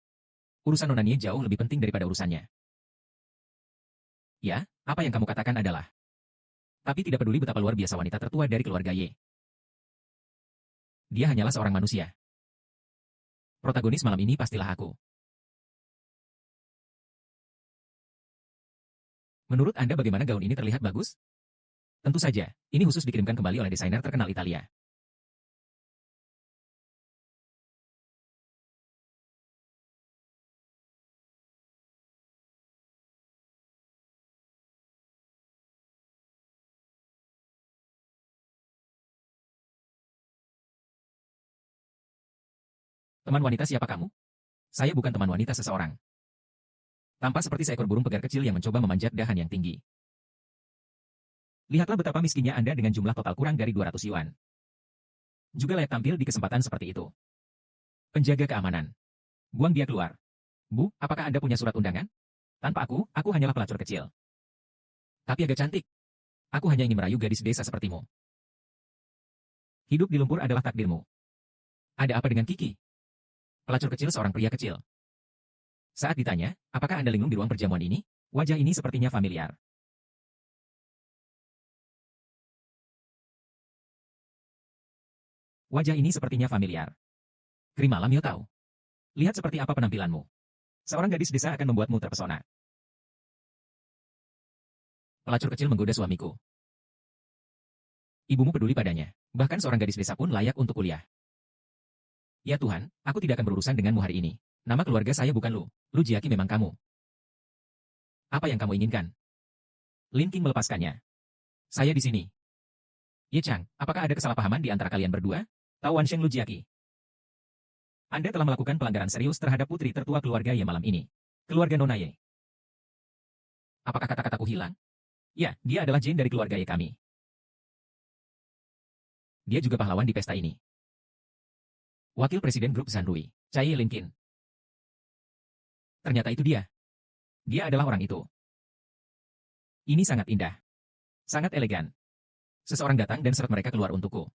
Urusan Nona Nie jauh lebih penting daripada urusannya. Ya, apa yang kamu katakan adalah. Tapi tidak peduli betapa luar biasa wanita tertua dari keluarga Ye. Dia hanyalah seorang manusia. Protagonis malam ini pastilah aku. Menurut Anda bagaimana gaun ini terlihat bagus? Tentu saja, ini khusus dikirimkan kembali oleh desainer terkenal Italia. Teman wanita siapa kamu? Saya bukan teman wanita seseorang. Tampak seperti seekor burung pegar kecil yang mencoba memanjat dahan yang tinggi. Lihatlah betapa miskinnya Anda dengan jumlah total kurang dari 200 yuan. Juga layak tampil di kesempatan seperti itu. Penjaga keamanan. Buang dia keluar. Bu, apakah Anda punya surat undangan? Tanpa aku hanyalah pelacur kecil. Tapi agak cantik. Aku hanya ingin merayu gadis desa sepertimu. Hidup di lumpur adalah takdirmu. Ada apa dengan Kiki? Pelacur kecil seorang pria kecil. Saat ditanya, apakah Anda linglung di ruang perjamuan ini? Wajah ini sepertinya familiar. Wajah ini sepertinya familiar. Krim malam yo tahu. Lihat seperti apa penampilanmu. Seorang gadis desa akan membuatmu terpesona. Pelacur kecil menggoda suamiku. Ibumu peduli padanya. Bahkan seorang gadis desa pun layak untuk kuliah. Ya Tuhan, aku tidak akan berurusan denganmu hari ini. Nama keluarga saya bukan Lu. Lu Jiaki memang kamu. Apa yang kamu inginkan? Lin King melepaskannya. Saya di sini. Ye Chang, apakah ada kesalahpahaman di antara kalian berdua? Tao Wansheng Lu Jiaki. Anda telah melakukan pelanggaran serius terhadap putri tertua keluarga Ye malam ini. Keluarga Nona Ye. Apakah kata-kataku hilang? Ya, dia adalah Jin dari keluarga Ye kami. Dia juga pahlawan di pesta ini. Wakil Presiden Grup Zanrui, Chai Linkin. Ternyata itu dia. Dia adalah orang itu. Ini sangat indah. Sangat elegan. Seseorang datang dan seret mereka keluar untukku.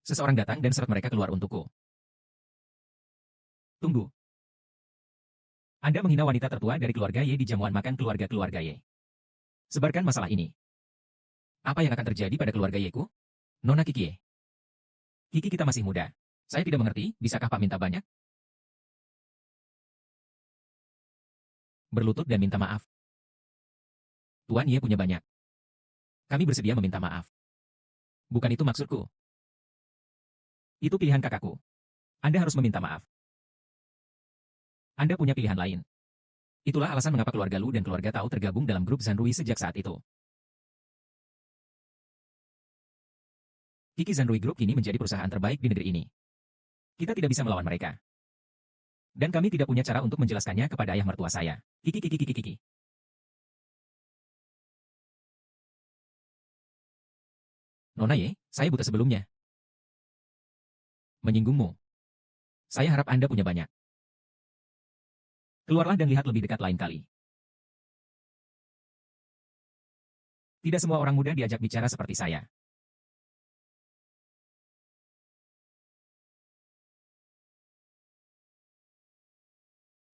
Seseorang datang dan seret mereka keluar untukku. Tunggu. Anda menghina wanita tertua dari keluarga Ye di jamuan makan keluarga-keluarga Ye. Sebarkan masalah ini. Apa yang akan terjadi pada keluarga Yeku? Nona Kiki Ye. Kiki kita masih muda. Saya tidak mengerti, bisakah Pak minta banyak? Berlutut dan minta maaf. Tuan Ye punya banyak. Kami bersedia meminta maaf. Bukan itu maksudku. Itu pilihan kakakku. Anda harus meminta maaf. Anda punya pilihan lain. Itulah alasan mengapa keluarga Lu dan keluarga Tao tergabung dalam grup Zanrui sejak saat itu. Kiki Zanrui Group kini menjadi perusahaan terbaik di negeri ini. Kita tidak bisa melawan mereka. Dan kami tidak punya cara untuk menjelaskannya kepada ayah mertua saya. Kiki. Nona Ye, saya buta sebelumnya. Menyinggungmu. Saya harap Anda punya banyak. Keluarlah dan lihat lebih dekat lain kali. Tidak semua orang muda diajak bicara seperti saya.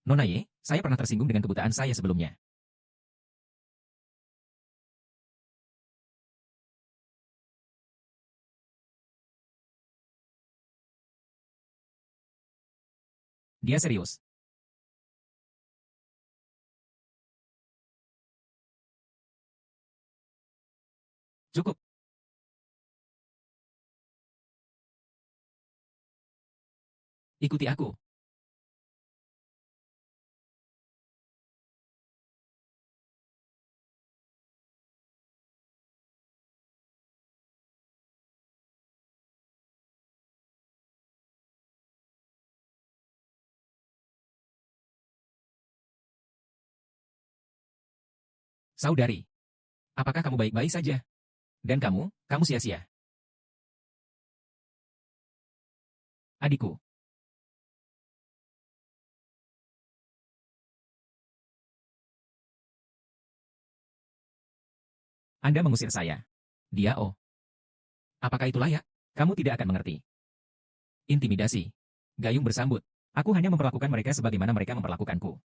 Nona Ye, saya pernah tersinggung dengan kebutaan saya sebelumnya. Dia serius. Cukup. Ikuti aku. Saudari, apakah kamu baik-baik saja? Dan kamu sia-sia. Adikku. Anda mengusir saya. Dia Apakah itu layak? Kamu tidak akan mengerti. Intimidasi. Gayung bersambut. Aku hanya memperlakukan mereka sebagaimana mereka memperlakukanku.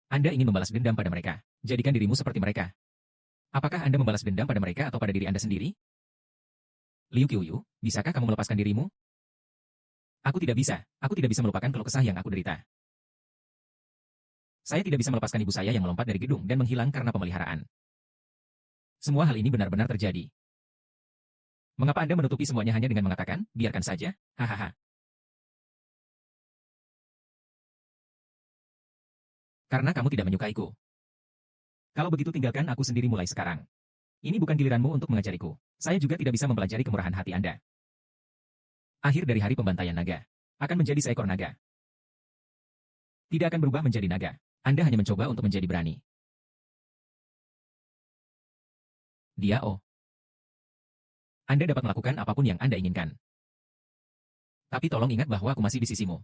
Anda ingin membalas dendam pada mereka. Jadikan dirimu seperti mereka. Apakah Anda membalas dendam pada mereka atau pada diri Anda sendiri? Liu Qiuyu, bisakah kamu melepaskan dirimu? Aku tidak bisa. Aku tidak bisa melupakan keluh kesah yang aku derita. Saya tidak bisa melepaskan ibu saya yang melompat dari gedung dan menghilang karena pemeliharaan. Semua hal ini benar-benar terjadi. Mengapa Anda menutupi semuanya hanya dengan mengatakan, biarkan saja? Hahaha. Karena kamu tidak menyukaiku. Kalau begitu tinggalkan aku sendiri mulai sekarang. Ini bukan giliranmu untuk mengajariku. Saya juga tidak bisa mempelajari kemurahan hati Anda. Akhir dari hari pembantaian naga. Akan menjadi seekor naga. Tidak akan berubah menjadi naga. Anda hanya mencoba untuk menjadi berani. Dia Anda dapat melakukan apapun yang Anda inginkan. Tapi tolong ingat bahwa aku masih di sisimu.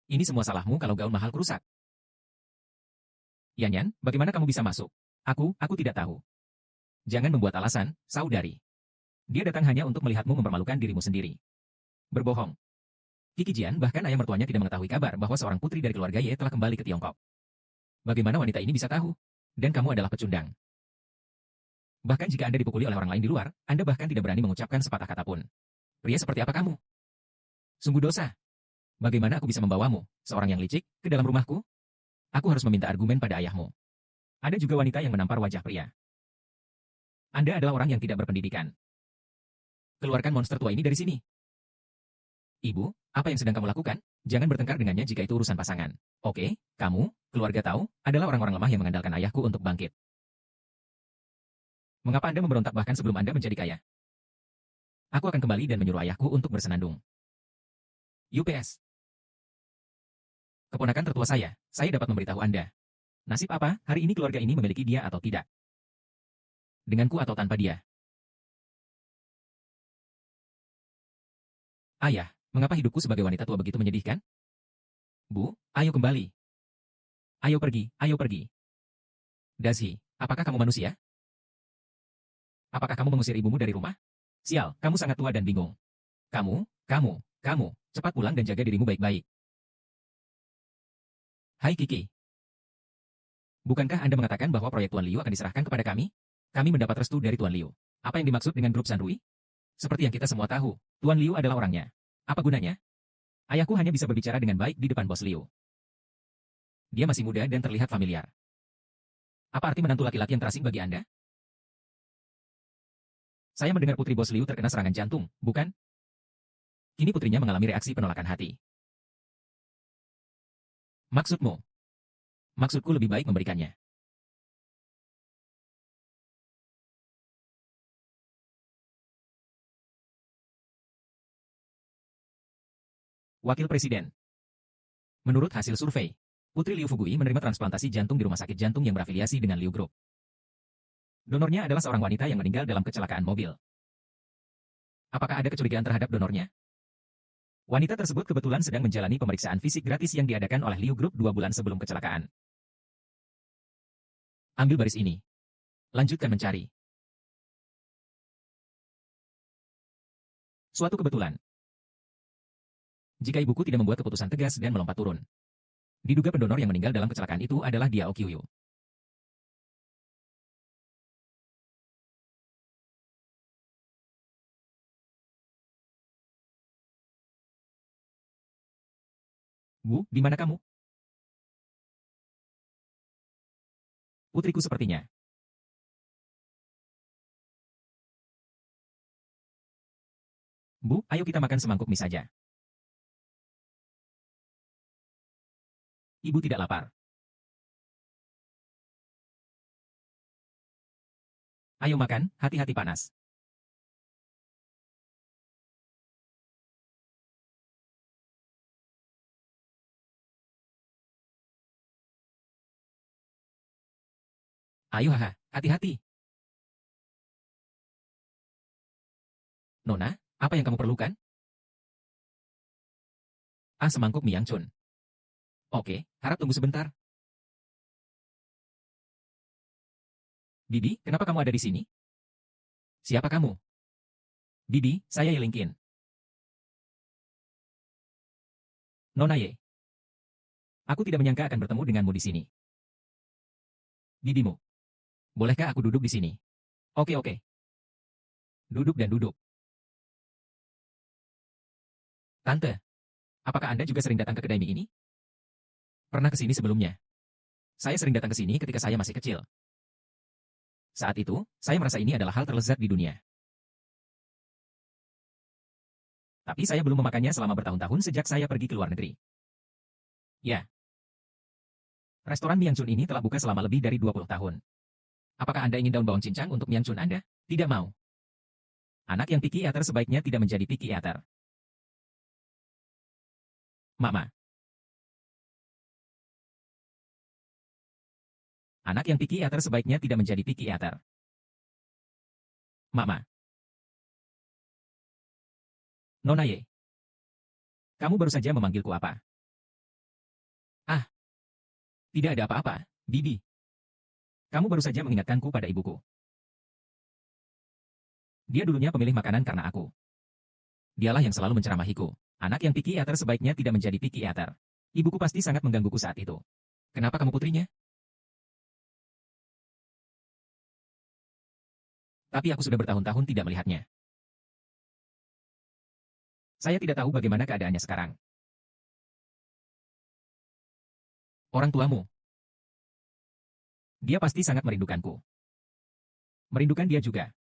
Ini semua salahmu kalau gaun mahalku rusak. Yanyan, bagaimana kamu bisa masuk? Aku tidak tahu. Jangan membuat alasan, saudari. Dia datang hanya untuk melihatmu mempermalukan dirimu sendiri. Berbohong. Kiki Jian, bahkan ayah mertuanya tidak mengetahui kabar bahwa seorang putri dari keluarga Ye telah kembali ke Tiongkok. Bagaimana wanita ini bisa tahu? Dan kamu adalah pecundang. Bahkan jika Anda dipukuli oleh orang lain di luar, Anda bahkan tidak berani mengucapkan sepatah kata pun. Pria seperti apa kamu? Sungguh dosa. Bagaimana aku bisa membawamu, seorang yang licik, ke dalam rumahku? Aku harus meminta argumen pada ayahmu. Ada juga wanita yang menampar wajah pria. Anda adalah orang yang tidak berpendidikan. Keluarkan monster tua ini dari sini. Ibu, apa yang sedang kamu lakukan? Jangan bertengkar dengannya jika itu urusan pasangan. Oke, kamu, keluarga tahu, adalah orang-orang lemah yang mengandalkan ayahku untuk bangkit. Mengapa Anda memberontak bahkan sebelum Anda menjadi kaya? Aku akan kembali dan menyuruh ayahku untuk bersenandung. UPS. Keponakan tertua saya dapat memberitahu Anda. Nasib apa, hari ini keluarga ini memiliki dia atau tidak? Denganku atau tanpa dia? Ayah, mengapa hidupku sebagai wanita tua begitu menyedihkan? Bu, ayo kembali. Ayo pergi, ayo pergi. Dazi, apakah kamu manusia? Apakah kamu mengusir ibumu dari rumah? Sial, kamu sangat tua dan bingung. Kamu, cepat pulang dan jaga dirimu baik-baik. Hai Kiki. Bukankah Anda mengatakan bahwa proyek Tuan Liu akan diserahkan kepada kami? Kami mendapat restu dari Tuan Liu. Apa yang dimaksud dengan grup Sanrui? Seperti yang kita semua tahu, Tuan Liu adalah orangnya. Apa gunanya? Ayahku hanya bisa berbicara dengan baik di depan bos Liu. Dia masih muda dan terlihat familiar. Apa arti menantu laki-laki yang terasing bagi Anda? Saya mendengar putri bos Liu terkena serangan jantung, bukan? Kini putrinya mengalami reaksi penolakan hati. Maksudmu? Maksudku lebih baik memberikannya. Wakil Presiden. Menurut hasil survei, Putri Liu Fugui menerima transplantasi jantung di rumah sakit jantung yang berafiliasi dengan Liu Group. Donornya adalah seorang wanita yang meninggal dalam kecelakaan mobil. Apakah ada kecurigaan terhadap donornya? Wanita tersebut kebetulan sedang menjalani pemeriksaan fisik gratis yang diadakan oleh Liu Group 2 bulan sebelum kecelakaan. Ambil baris ini. Lanjutkan mencari. Suatu kebetulan. Jika ibuku tidak membuat keputusan tegas dan melompat turun. Diduga pendonor yang meninggal dalam kecelakaan itu adalah Diao Qiuyu. Bu, di mana kamu? Putriku sepertinya. Bu, ayo kita makan semangkuk mie saja. Ibu tidak lapar. Ayo makan, hati-hati panas. Ayo haha, hati-hati. Nona, apa yang kamu perlukan? Semangkuk mie yang cun. Oke, harap tunggu sebentar. Bibi, kenapa kamu ada di sini? Siapa kamu? Bibi, saya Yelingkin. Nona Ye. Aku tidak menyangka akan bertemu denganmu di sini. Bibimu. Bolehkah aku duduk di sini? Oke. Duduk dan duduk. Tante, apakah Anda juga sering datang ke kedai mie ini? Pernah ke sini sebelumnya. Saya sering datang ke sini ketika saya masih kecil. Saat itu, saya merasa ini adalah hal terlezat di dunia. Tapi saya belum memakannya selama bertahun-tahun sejak saya pergi ke luar negeri. Ya. Restoran Miangchun ini telah buka selama lebih dari 20 tahun. Apakah Anda ingin daun bawang cincang untuk Miangchun Anda? Tidak mau. Anak yang picky eater sebaiknya tidak menjadi picky eater. Mama. Anak yang picky eater sebaiknya tidak menjadi picky eater. Mama. Nona Ye. Kamu baru saja memanggilku apa? Tidak ada apa-apa, Bibi. Kamu baru saja mengingatkanku pada ibuku. Dia dulunya pemilih makanan karena aku. Dialah yang selalu menceramahiku. Anak yang picky eater sebaiknya tidak menjadi picky eater. Ibuku pasti sangat menggangguku saat itu. Kenapa kamu putrinya? Tapi aku sudah bertahun-tahun tidak melihatnya. Saya tidak tahu bagaimana keadaannya sekarang. Orang tuamu. Dia pasti sangat merindukanku. Merindukan dia juga.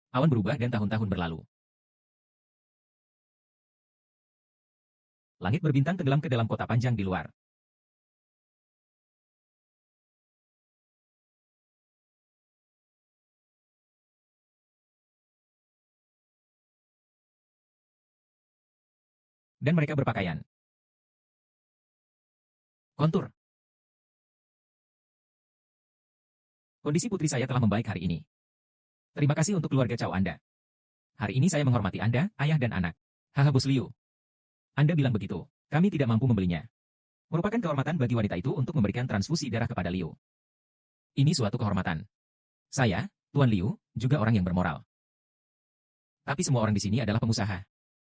Awan berubah dan tahun-tahun berlalu. Langit berbintang tenggelam ke dalam kota panjang di luar. Dan mereka berpakaian kontur. Kondisi putri saya telah membaik hari ini. Terima kasih untuk keluarga Chow Anda. Hari ini saya menghormati Anda, ayah dan anak. Haha Bos Liu. Anda bilang begitu. Kami tidak mampu membelinya. Merupakan kehormatan bagi wanita itu untuk memberikan transfusi darah kepada Liu. Ini suatu kehormatan. Saya, Tuan Liu, juga orang yang bermoral. Tapi semua orang di sini adalah pengusaha.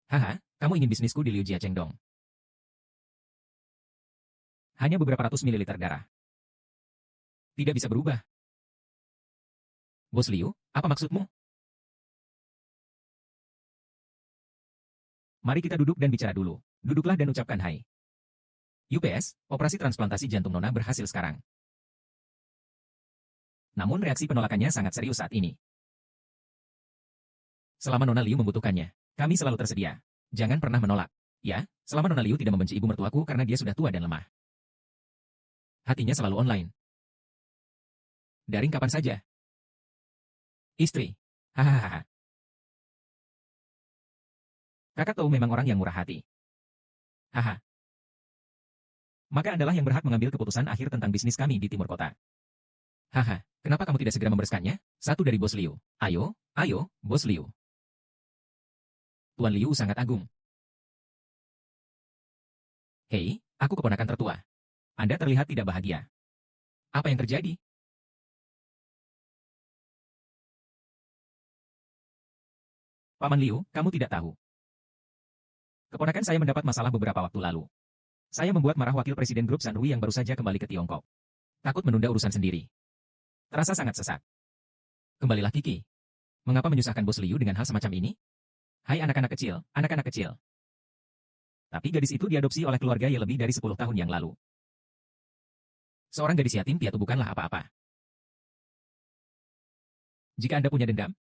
Haha, kamu ingin bisnisku di Liu Jia Chengdong. Hanya beberapa ratus mililiter darah. Tidak bisa berubah. Bos Liu, apa maksudmu? Mari kita duduk dan bicara dulu. Duduklah dan ucapkan hai. UPS, operasi transplantasi jantung Nona berhasil sekarang. Namun reaksi penolakannya sangat serius saat ini. Selama Nona Liu membutuhkannya, kami selalu tersedia. Jangan pernah menolak. Ya, selama Nona Liu tidak membenci ibu mertuaku karena dia sudah tua dan lemah. Hatinya selalu online. Daring kapan saja. Istri. Hahaha. Kakak tahu memang orang yang murah hati. Haha. Maka Andalah yang berhak mengambil keputusan akhir tentang bisnis kami di timur kota. Haha, kenapa kamu tidak segera membereskannya? Satu dari Bos Liu. Ayo, ayo, Bos Liu. Tuan Liu sangat agung. Hei, aku keponakan tertua. Anda terlihat tidak bahagia. Apa yang terjadi? Paman Liu, kamu tidak tahu. Keponakan saya mendapat masalah beberapa waktu lalu. Saya membuat marah wakil presiden grup Sanrui yang baru saja kembali ke Tiongkok. Takut menunda urusan sendiri. Terasa sangat sesak. Kembalilah Kiki. Mengapa menyusahkan Bos Liu dengan hal semacam ini? Hai anak-anak kecil, anak-anak kecil. Tapi gadis itu diadopsi oleh keluarga yang lebih dari 10 tahun yang lalu. Seorang gadis yatim piatu bukanlah apa-apa. Jika Anda punya dendam,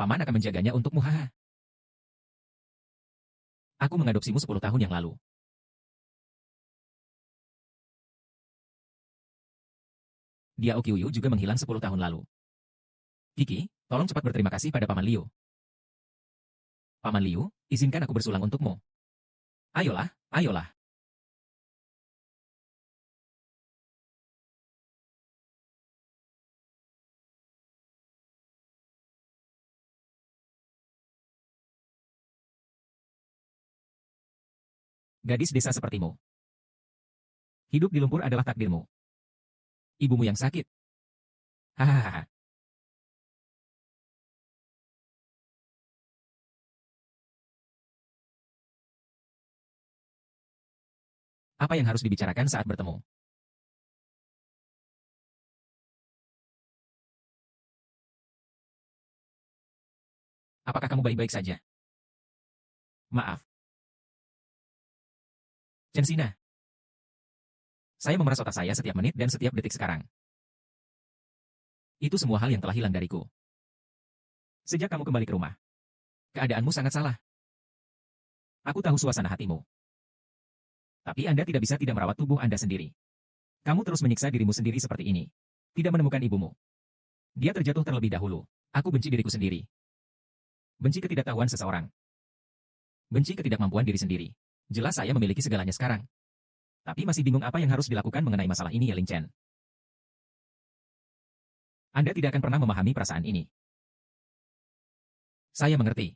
Paman akan menjaganya untukmu haha. Aku mengadopsimu 10 tahun yang lalu. Dia Okiuyu juga menghilang 10 tahun lalu. Kiki, tolong cepat berterima kasih pada Paman Liu. Paman Liu, izinkan aku bersulang untukmu. Ayolah, ayolah. Gadis desa sepertimu. Hidup di lumpur adalah takdirmu. Ibumu yang sakit. Hahaha. Apa yang harus dibicarakan saat bertemu? Apakah kamu baik-baik saja? Maaf. Chensina. Saya memeras otak saya setiap menit dan setiap detik sekarang. Itu semua hal yang telah hilang dariku. Sejak kamu kembali ke rumah. Keadaanmu sangat salah. Aku tahu suasana hatimu. Tapi Anda tidak bisa tidak merawat tubuh Anda sendiri. Kamu terus menyiksa dirimu sendiri seperti ini. Tidak menemukan ibumu. Dia terjatuh terlebih dahulu. Aku benci diriku sendiri. Benci ketidaktahuan seseorang. Benci ketidakmampuan diri sendiri. Jelas saya memiliki segalanya sekarang. Tapi masih bingung apa yang harus dilakukan mengenai masalah ini ya Ling Chen. Anda tidak akan pernah memahami perasaan ini. Saya mengerti.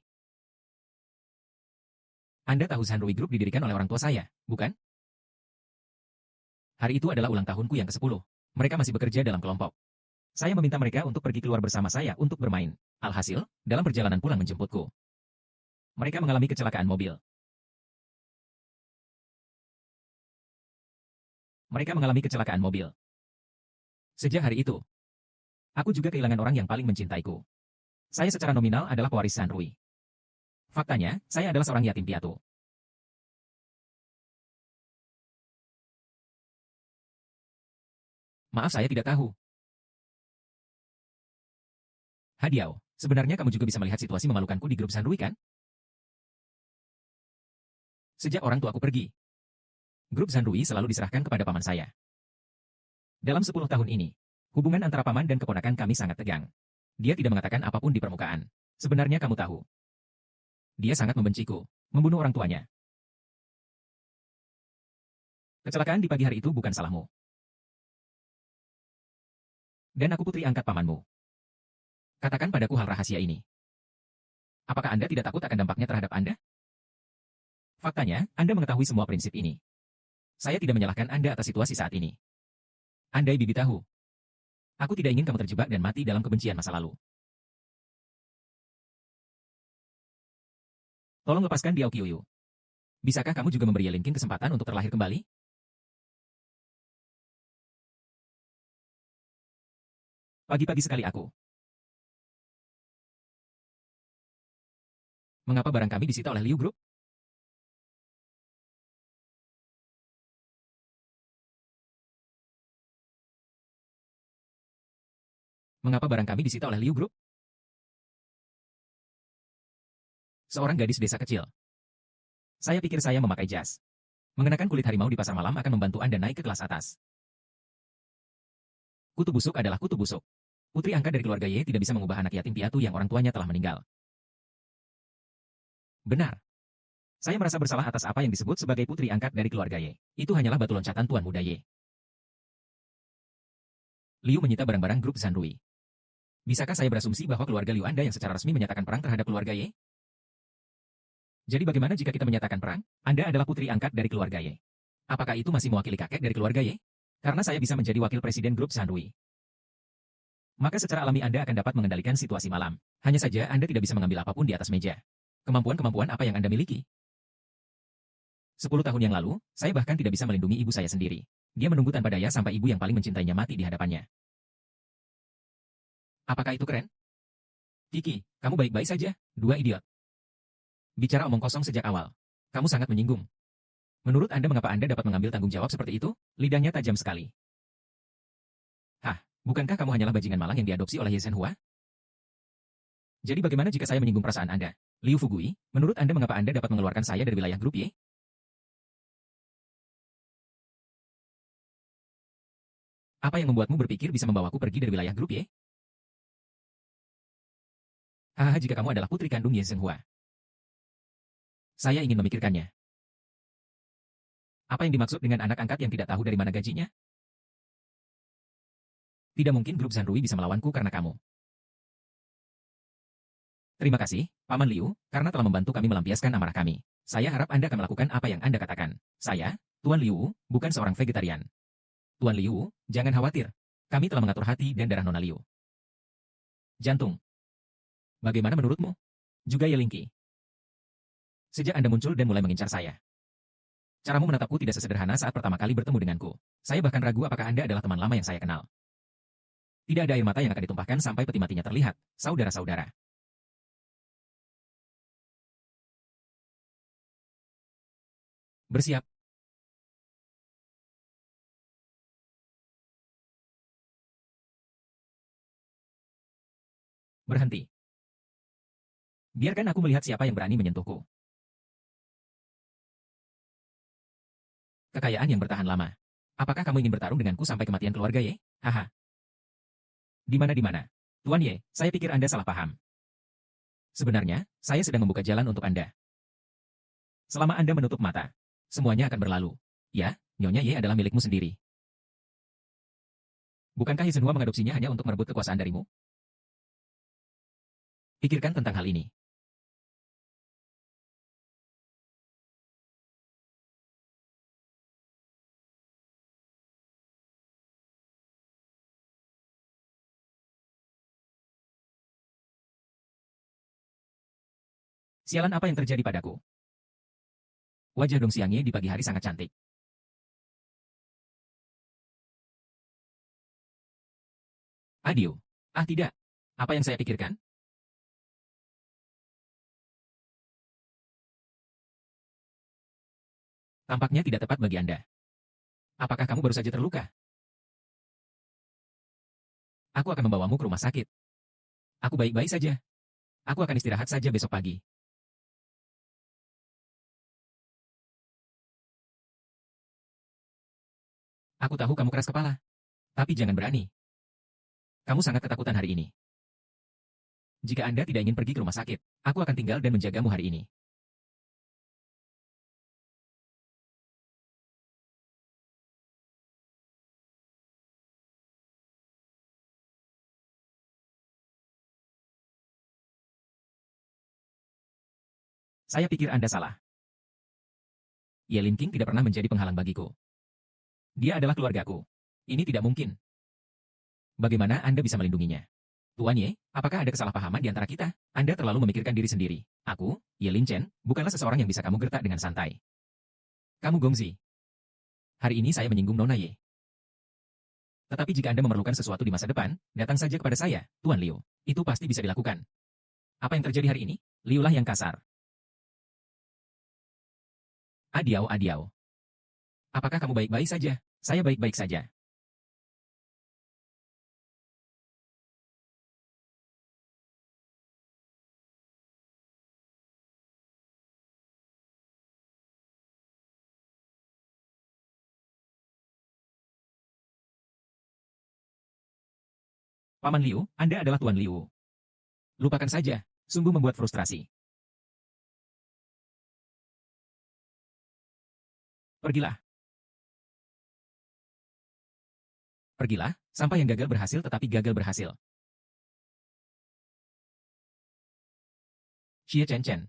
Anda tahu Sanrui Group didirikan oleh orang tua saya, bukan? Hari itu adalah ulang tahunku yang ke-10. Mereka masih bekerja dalam kelompok. Saya meminta mereka untuk pergi keluar bersama saya untuk bermain. Alhasil, dalam perjalanan pulang menjemputku, mereka mengalami kecelakaan mobil. Mereka mengalami kecelakaan mobil. Sejak hari itu, aku juga kehilangan orang yang paling mencintaiku. Saya secara nominal adalah pewaris Sanrui. Faktanya, saya adalah seorang yatim piatu. Maaf, saya tidak tahu. Hadiau, sebenarnya kamu juga bisa melihat situasi memalukanku di grup Sanrui kan? Sejak orang tuaku pergi, grup Sanrui selalu diserahkan kepada paman saya. Dalam 10 tahun ini, hubungan antara paman dan keponakan kami sangat tegang. Dia tidak mengatakan apapun di permukaan. Sebenarnya kamu tahu. Dia sangat membenciku, membunuh orang tuanya. Kecelakaan di pagi hari itu bukan salahmu. Dan aku putri angkat pamanmu. Katakan padaku hal rahasia ini. Apakah Anda tidak takut akan dampaknya terhadap Anda? Faktanya, Anda mengetahui semua prinsip ini. Saya tidak menyalahkan Anda atas situasi saat ini. Andai bibi tahu. Aku tidak ingin kamu terjebak dan mati dalam kebencian masa lalu. Tolong lepaskan Diao Qiuyu. Bisakah kamu juga memberi Ye Linqing kesempatan untuk terlahir kembali? Pagi-pagi sekali aku. Mengapa barang kami disita oleh Liu Group? Mengapa barang kami disita oleh Liu Group? Seorang gadis desa kecil. Saya pikir saya memakai jas. Mengenakan kulit harimau di pasar malam akan membantu Anda naik ke kelas atas. Kutu busuk adalah kutu busuk. Putri angkat dari keluarga Ye tidak bisa mengubah anak yatim piatu yang orang tuanya telah meninggal. Benar. Saya merasa bersalah atas apa yang disebut sebagai putri angkat dari keluarga Ye. Itu hanyalah batu loncatan Tuan Muda Ye. Liu menyita barang-barang grup Zanrui. Bisakah saya berasumsi bahwa keluarga Liu Anda yang secara resmi menyatakan perang terhadap keluarga Ye? Jadi bagaimana jika kita menyatakan perang? Anda adalah putri angkat dari keluarga Ye. Apakah itu masih mewakili kakek dari keluarga Ye? Karena saya bisa menjadi wakil presiden grup Zanrui. Maka secara alami Anda akan dapat mengendalikan situasi malam. Hanya saja Anda tidak bisa mengambil apapun di atas meja. Kemampuan-kemampuan apa yang Anda miliki? 10 tahun yang lalu, saya bahkan tidak bisa melindungi ibu saya sendiri. Dia menunggu tanpa daya sampai ibu yang paling mencintainya mati di hadapannya. Apakah itu keren? Kiki, kamu baik-baik saja? Dua idiot. Bicara omong kosong sejak awal. Kamu sangat menyinggung. Menurut Anda mengapa Anda dapat mengambil tanggung jawab seperti itu? Lidahnya tajam sekali. Hah, bukankah kamu hanyalah bajingan malang yang diadopsi oleh Ye Zhenhua? Jadi bagaimana jika saya menyinggung perasaan Anda? Liu Fugui, menurut Anda mengapa Anda dapat mengeluarkan saya dari wilayah grup Ye? Apa yang membuatmu berpikir bisa membawaku pergi dari wilayah grup Ye? Hahaha, jika kamu adalah putri kandung Ye Zhenhua. Saya ingin memikirkannya. Apa yang dimaksud dengan anak angkat yang tidak tahu dari mana gajinya? Tidak mungkin grup Zanrui bisa melawanku karena kamu. Terima kasih, Paman Liu, karena telah membantu kami melampiaskan amarah kami. Saya harap Anda akan melakukan apa yang Anda katakan. Saya, Tuan Liu, bukan seorang vegetarian. Tuan Liu, jangan khawatir. Kami telah mengatur hati dan darah Nona Liu. Jantung. Bagaimana menurutmu? Juga Ye Lingqi. Sejak Anda muncul dan mulai mengincar saya. Caramu menatapku tidak sesederhana saat pertama kali bertemu denganku. Saya bahkan ragu apakah Anda adalah teman lama yang saya kenal. Tidak ada air mata yang akan ditumpahkan sampai peti matinya terlihat, saudara-saudara. Bersiap. Berhenti. Biarkan aku melihat siapa yang berani menyentuhku. Kekayaan yang bertahan lama. Apakah kamu ingin bertarung denganku sampai kematian keluarga Ye? Haha. Di mana? Tuan Ye, saya pikir Anda salah paham. Sebenarnya, saya sedang membuka jalan untuk Anda. Selama Anda menutup mata, semuanya akan berlalu. Ya, Nyonya Ye adalah milikmu sendiri. Bukankah Ye Zhenhua mengadopsinya hanya untuk merebut kekuasaan darimu? Pikirkan tentang hal ini. Sialan apa yang terjadi padaku? Wajah Dong Xiangye di pagi hari sangat cantik. Adieu. Ah tidak. Apa yang saya pikirkan? Tampaknya tidak tepat bagi Anda. Apakah kamu baru saja terluka? Aku akan membawamu ke rumah sakit. Aku baik-baik saja. Aku akan istirahat saja besok pagi. Aku tahu kamu keras kepala. Tapi jangan berani. Kamu sangat ketakutan hari ini. Jika Anda tidak ingin pergi ke rumah sakit, aku akan tinggal dan menjagamu hari ini. Saya pikir Anda salah. Ye Lin King tidak pernah menjadi penghalang bagiku. Dia adalah keluargaku. Ini tidak mungkin. Bagaimana Anda bisa melindunginya? Tuan Ye, apakah ada kesalahpahaman di antara kita? Anda terlalu memikirkan diri sendiri. Aku, Ye Lin Chen, bukanlah seseorang yang bisa kamu gertak dengan santai. Kamu Gongzi. Hari ini saya menyinggung Nona Ye. Tetapi jika Anda memerlukan sesuatu di masa depan, datang saja kepada saya, Tuan Liu. Itu pasti bisa dilakukan. Apa yang terjadi hari ini? Liu lah yang kasar. Adiau, adiau. Apakah kamu baik-baik saja? Saya baik-baik saja. Paman Liu, Anda adalah Tuan Liu. Lupakan saja. Sungguh membuat frustrasi. Pergilah. Pergilah, sampai yang gagal berhasil tetapi gagal berhasil. Xie Chen Chen.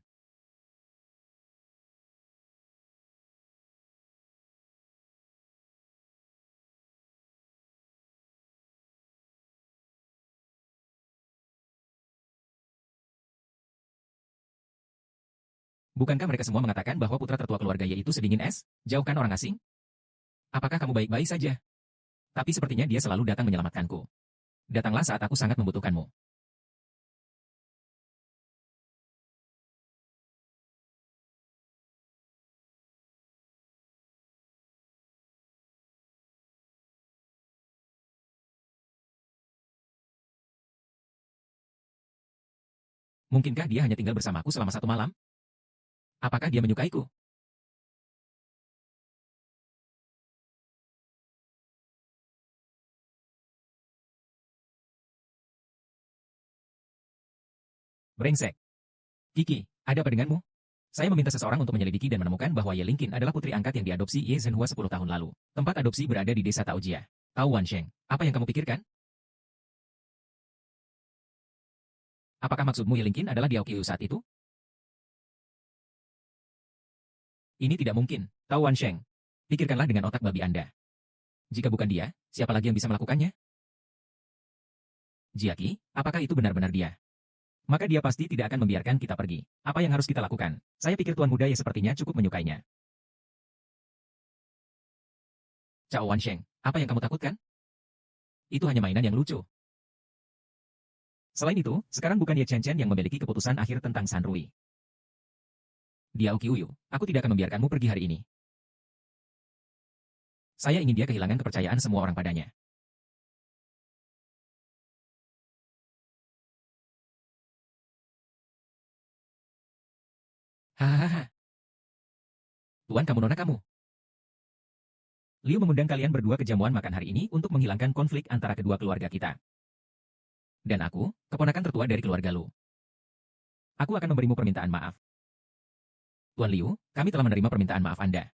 Bukankah mereka semua mengatakan bahwa putra tertua keluarga yaitu sedingin es? Jauhkan orang asing? Apakah kamu baik-baik saja? Tapi sepertinya dia selalu datang menyelamatkanku. Datanglah saat aku sangat membutuhkanmu. Mungkinkah dia hanya tinggal bersamaku selama 1 malam? Apakah dia menyukaiku? Brengsek. Kiki, ada apa denganmu? Saya meminta seseorang untuk menyelidiki dan menemukan bahwa Ye Lingqin adalah putri angkat yang diadopsi Ye Zhenhua 10 tahun lalu. Tempat adopsi berada di desa Taojia. Tao Wansheng, apa yang kamu pikirkan? Apakah maksudmu Ye Lingqin adalah Diao Qiu saat itu? Ini tidak mungkin. Tao Wansheng. Pikirkanlah dengan otak babi Anda. Jika bukan dia, siapa lagi yang bisa melakukannya? Jiaki, apakah itu benar-benar dia? Maka dia pasti tidak akan membiarkan kita pergi. Apa yang harus kita lakukan? Saya pikir Tuan Muda ya sepertinya cukup menyukainya. Cao Wansheng, apa yang kamu takutkan? Itu hanya mainan yang lucu. Selain itu, sekarang bukan Ye Chen Chen yang memiliki keputusan akhir tentang San Rui. Diao Qiuyu, aku tidak akan membiarkanmu pergi hari ini. Saya ingin dia kehilangan kepercayaan semua orang padanya. Hahaha. Tuan kamu nona kamu. Liu mengundang kalian berdua ke jamuan makan hari ini untuk menghilangkan konflik antara kedua keluarga kita. Dan aku, keponakan tertua dari keluarga Lu. Aku akan memberimu permintaan maaf. Tuan Liu, kami telah menerima permintaan maaf Anda.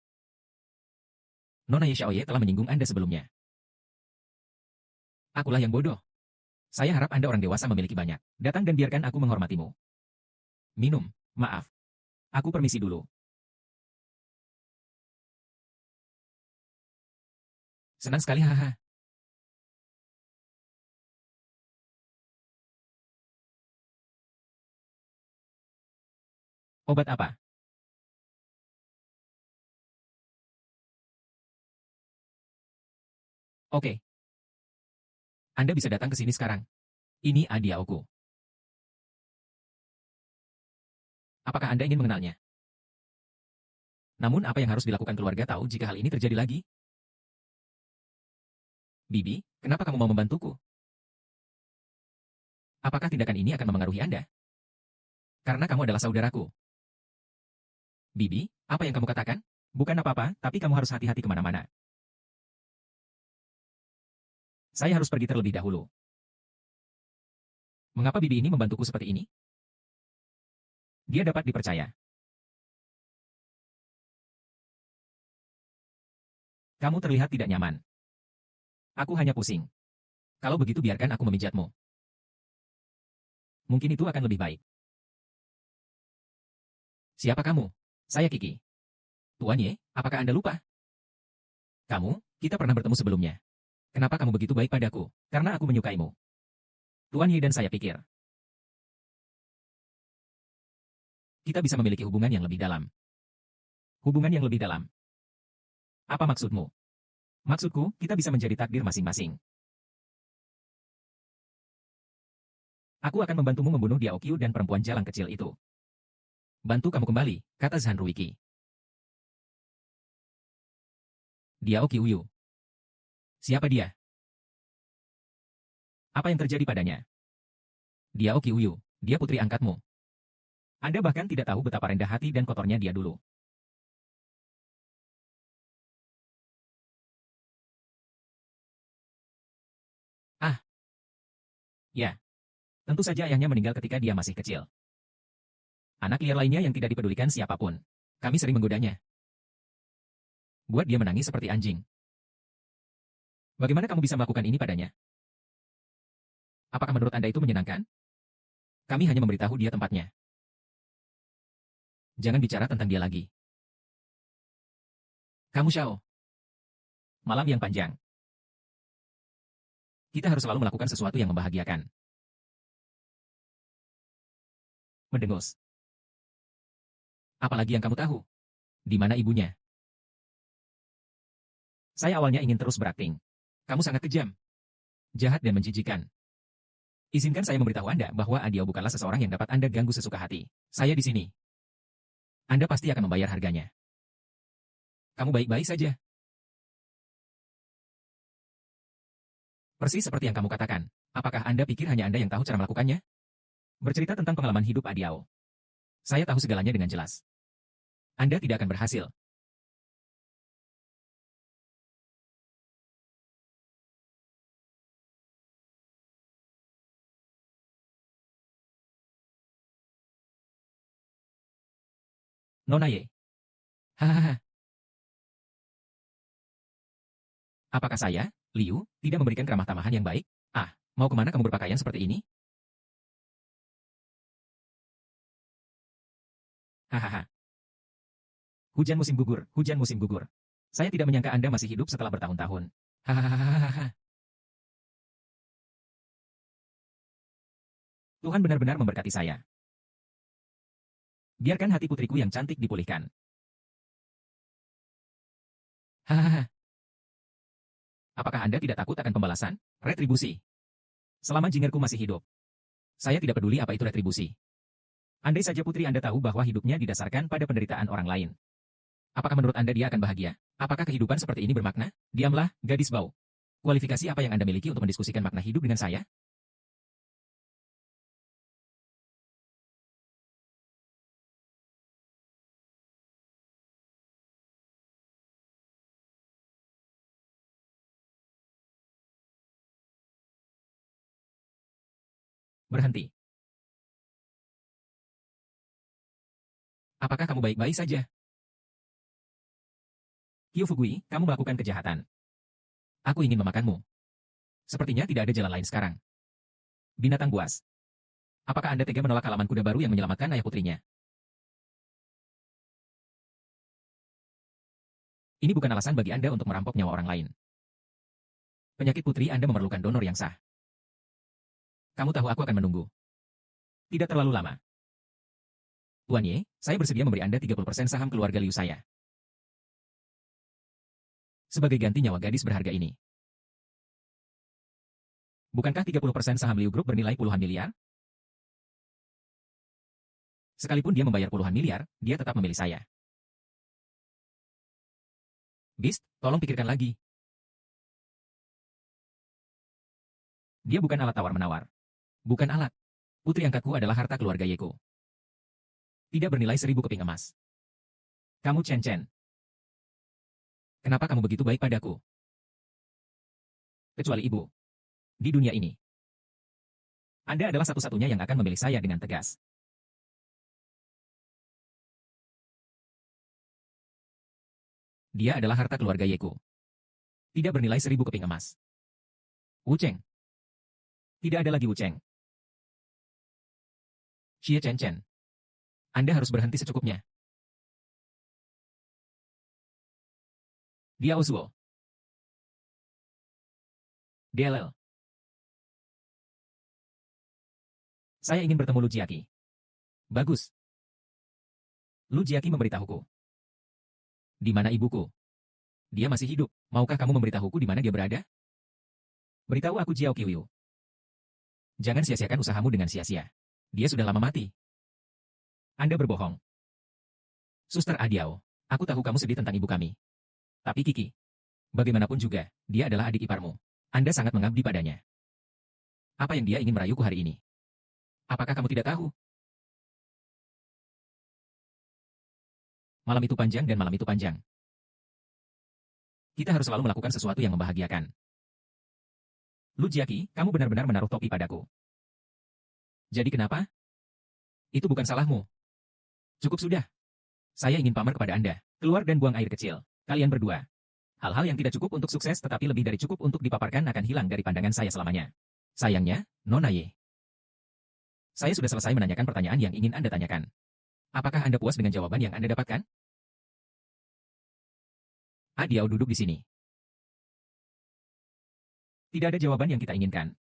Nona Ye Xiaoye telah menyinggung Anda sebelumnya. Akulah yang bodoh. Saya harap Anda orang dewasa memiliki banyak. Datang dan biarkan aku menghormatimu. Minum, maaf. Aku permisi dulu. Senang sekali haha. Obat apa? Oke, Anda bisa datang ke sini sekarang. Ini Adiaoku. Apakah Anda ingin mengenalnya? Namun apa yang harus dilakukan keluarga tahu jika hal ini terjadi lagi? Bibi, kenapa kamu mau membantuku? Apakah tindakan ini akan memengaruhi Anda? Karena kamu adalah saudaraku. Bibi, apa yang kamu katakan? Bukan apa-apa, tapi kamu harus hati-hati kemana-mana. Saya harus pergi terlebih dahulu. Mengapa Bibi ini membantuku seperti ini? Dia dapat dipercaya. Kamu terlihat tidak nyaman. Aku hanya pusing. Kalau begitu biarkan aku memijatmu. Mungkin itu akan lebih baik. Siapa kamu? Saya Kiki. Tuan Ye, apakah Anda lupa? Kita pernah bertemu sebelumnya. Kenapa kamu begitu baik padaku? Karena aku menyukaimu. Tuan Ye dan saya pikir. Kita bisa memiliki hubungan yang lebih dalam. Hubungan yang lebih dalam. Apa maksudmu? Maksudku, kita bisa menjadi takdir masing-masing. Aku akan membantumu membunuh Diaokyu dan perempuan jalang kecil itu. Bantu kamu kembali, kata Zanruiki. Diaokyu. Siapa dia? Apa yang terjadi padanya? Diaokyu, dia putri angkatmu. Anda bahkan tidak tahu betapa rendah hati dan kotornya dia dulu. Ah, ya. Tentu saja ayahnya meninggal ketika dia masih kecil. Anak liar lainnya yang tidak dipedulikan siapapun. Kami sering menggodanya. Buat dia menangis seperti anjing. Bagaimana kamu bisa melakukan ini padanya? Apakah menurut Anda itu menyenangkan? Kami hanya memberitahu dia tempatnya. Jangan bicara tentang dia lagi. Kamu Xiao. Malam yang panjang. Kita harus selalu melakukan sesuatu yang membahagiakan. Mendengus. Apalagi yang kamu tahu? Di mana ibunya? Saya awalnya ingin terus berakting. Kamu sangat kejam, jahat dan menjijikan. Izinkan saya memberitahu Anda bahwa Adiao bukanlah seseorang yang dapat Anda ganggu sesuka hati. Saya di sini. Anda pasti akan membayar harganya. Kamu baik-baik saja. Persis seperti yang kamu katakan. Apakah Anda pikir hanya Anda yang tahu cara melakukannya? Bercerita tentang pengalaman hidup Adiao. Saya tahu segalanya dengan jelas. Anda tidak akan berhasil. Nona Ye. Hahaha. Apakah saya, Liu, tidak memberikan keramah tamahan yang baik? Ah, mau kemana kamu berpakaian seperti ini? Hahaha. Hujan musim gugur, hujan musim gugur. Saya tidak menyangka Anda masih hidup setelah bertahun-tahun. Hahaha. Tuhan benar-benar memberkati saya. Biarkan hati putriku yang cantik dipulihkan. Hahaha. Apakah Anda tidak takut akan pembalasan? Retribusi. Selama jingerku masih hidup. Saya tidak peduli apa itu retribusi. Andai saja putri Anda tahu bahwa hidupnya didasarkan pada penderitaan orang lain. Apakah menurut Anda dia akan bahagia? Apakah kehidupan seperti ini bermakna? Diamlah, gadis bau. Kualifikasi apa yang Anda miliki untuk mendiskusikan makna hidup dengan saya? Berhenti. Apakah kamu baik-baik saja? Kyofugui, kamu melakukan kejahatan. Aku ingin memakanmu. Sepertinya tidak ada jalan lain sekarang. Binatang buas. Apakah Anda tega menolak halaman kuda baru yang menyelamatkan ayah putrinya? Ini bukan alasan bagi Anda untuk merampok nyawa orang lain. Penyakit putri Anda memerlukan donor yang sah. Kamu tahu aku akan menunggu. Tidak terlalu lama. Tuan Ye, saya bersedia memberi Anda 30% saham keluarga Liu saya. Sebagai ganti nyawa gadis berharga ini. Bukankah 30% saham Liu Group bernilai puluhan miliar? Sekalipun dia membayar puluhan miliar, dia tetap memilih saya. Beast, tolong pikirkan lagi. Dia bukan alat tawar-menawar. Bukan alat. Putri angkatku adalah harta keluarga Yeko. Tidak bernilai 1000 keping emas. Kamu Chen Chen. Kenapa kamu begitu baik padaku? Kecuali ibu. Di dunia ini. Anda adalah satu-satunya yang akan memilih saya dengan tegas. Dia adalah harta keluarga Yeko. Tidak bernilai 1000 keping emas. Wu Cheng. Tidak ada lagi Wu Cheng. Xie Chen Chen. Anda harus berhenti secukupnya. Dia Ozuo. DLL. Saya ingin bertemu Lu Jiaqi. Bagus. Lu Jiaqi memberitahuku. Di mana ibuku? Dia masih hidup. Maukah kamu memberitahuku di mana dia berada? Beritahu aku Jiao Qiuyu. Jangan sia-siakan usahamu dengan sia-sia. Dia sudah lama mati. Anda berbohong. Suster Adiao, aku tahu kamu sedih tentang ibu kami. Tapi Kiki, bagaimanapun juga, dia adalah adik iparmu. Anda sangat mengabdi padanya. Apa yang dia ingin merayuku hari ini? Apakah kamu tidak tahu? Malam itu panjang dan malam itu panjang. Kita harus selalu melakukan sesuatu yang membahagiakan. Lu Jiaqi, kamu benar-benar menaruh topi padaku. Jadi kenapa? Itu bukan salahmu. Cukup sudah. Saya ingin pamer kepada Anda. Keluar dan buang air kecil. Kalian berdua. Hal-hal yang tidak cukup untuk sukses tetapi lebih dari cukup untuk dipaparkan akan hilang dari pandangan saya selamanya. Sayangnya, Nona Ye. Saya sudah selesai menanyakan pertanyaan yang ingin Anda tanyakan. Apakah Anda puas dengan jawaban yang Anda dapatkan? Adiao duduk di sini. Tidak ada jawaban yang kita inginkan.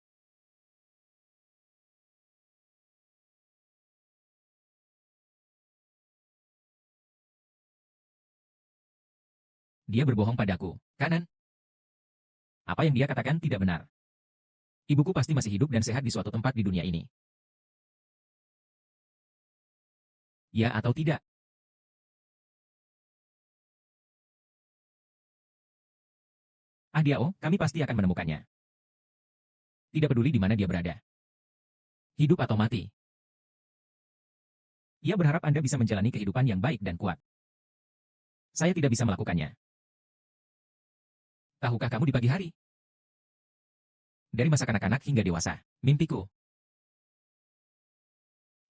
Dia berbohong padaku, kanan? Apa yang dia katakan tidak benar. Ibuku pasti masih hidup dan sehat di suatu tempat di dunia ini. Ya atau tidak? Adiao, kami pasti akan menemukannya. Tidak peduli di mana dia berada. Hidup atau mati. Ia berharap Anda bisa menjalani kehidupan yang baik dan kuat. Saya tidak bisa melakukannya. Tahukah kamu di pagi hari? Dari masa kanak-kanak hingga dewasa, mimpiku.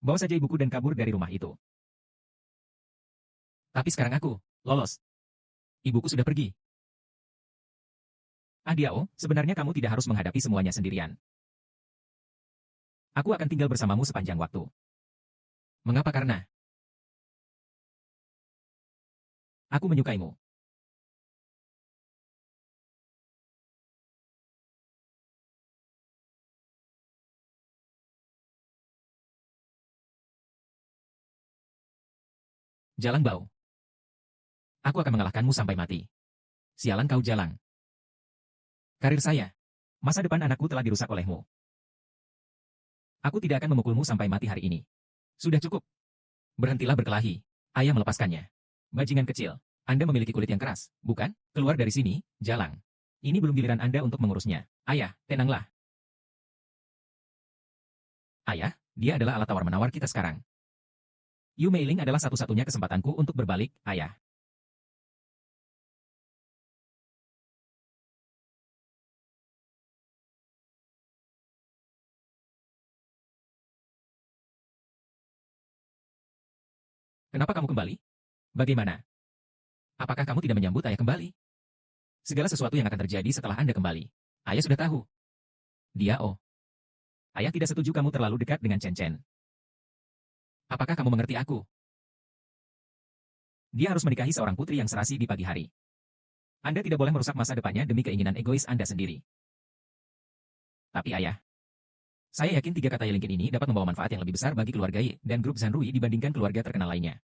Bawa saja ibuku dan kabur dari rumah itu. Tapi sekarang aku, lolos. Ibuku sudah pergi. Adiao, sebenarnya kamu tidak harus menghadapi semuanya sendirian. Aku akan tinggal bersamamu sepanjang waktu. Mengapa? Karena aku menyukaimu. Jalang Bau. Aku akan mengalahkanmu sampai mati. Sialan kau Jalang. Karir saya. Masa depan anakku telah dirusak olehmu. Aku tidak akan memukulmu sampai mati hari ini. Sudah cukup. Berhentilah berkelahi. Ayah melepaskannya. Bajingan kecil. Anda memiliki kulit yang keras, bukan? Keluar dari sini, Jalang. Ini belum giliran Anda untuk mengurusnya. Ayah, tenanglah. Ayah, dia adalah alat tawar-menawar kita sekarang. Yu Meiling adalah satu-satunya kesempatanku untuk berbalik, Ayah. Kenapa kamu kembali? Bagaimana? Apakah kamu tidak menyambut ayah kembali? Segala sesuatu yang akan terjadi setelah Anda kembali. Ayah sudah tahu. Dia Ayah tidak setuju kamu terlalu dekat dengan Chen Chen. Apakah kamu mengerti aku? Dia harus menikahi seorang putri yang serasi di pagi hari. Anda tidak boleh merusak masa depannya demi keinginan egois Anda sendiri. Tapi ayah, Saya yakin 3 kata Yelingkin ini dapat membawa manfaat yang lebih besar bagi keluarga Ye dan grup Zanrui dibandingkan keluarga terkenal lainnya.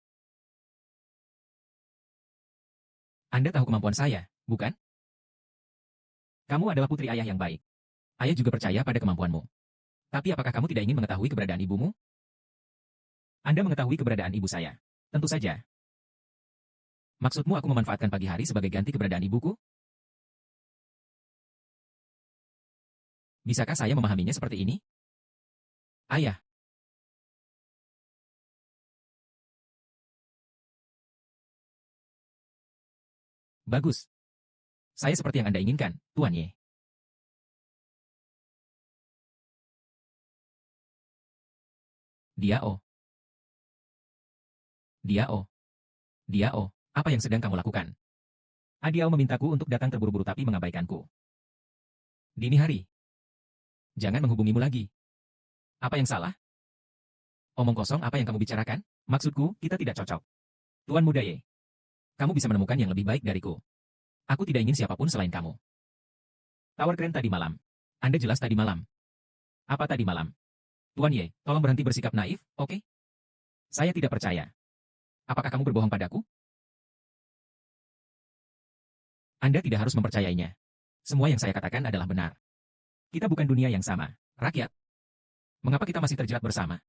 Anda tahu kemampuan saya, bukan? Kamu adalah putri ayah yang baik. Ayah juga percaya pada kemampuanmu. Tapi apakah kamu tidak ingin mengetahui keberadaan ibumu? Anda mengetahui keberadaan ibu saya. Tentu saja. Maksudmu aku memanfaatkan pagi hari sebagai ganti keberadaan ibuku? Bisakah saya memahaminya seperti ini? Ayah. Bagus. Saya seperti yang Anda inginkan, Tuan Ye. Dia oh. Dia oh. Dia oh. Apa yang sedang kamu lakukan? Adiao memintaku untuk datang terburu-buru tapi mengabaikanku. Dini hari. Jangan menghubungimu lagi. Apa yang salah? Omong kosong apa yang kamu bicarakan? Maksudku, kita tidak cocok. Tuan muda Ye. Kamu bisa menemukan yang lebih baik dariku. Aku tidak ingin siapapun selain kamu. Tower keren tadi malam. Anda jelas tadi malam. Apa tadi malam? Tuan Ye, tolong berhenti bersikap naif, oke? Saya tidak percaya. Apakah kamu berbohong padaku? Anda tidak harus mempercayainya. Semua yang saya katakan adalah benar. Kita bukan dunia yang sama, rakyat. Mengapa kita masih terjerat bersama?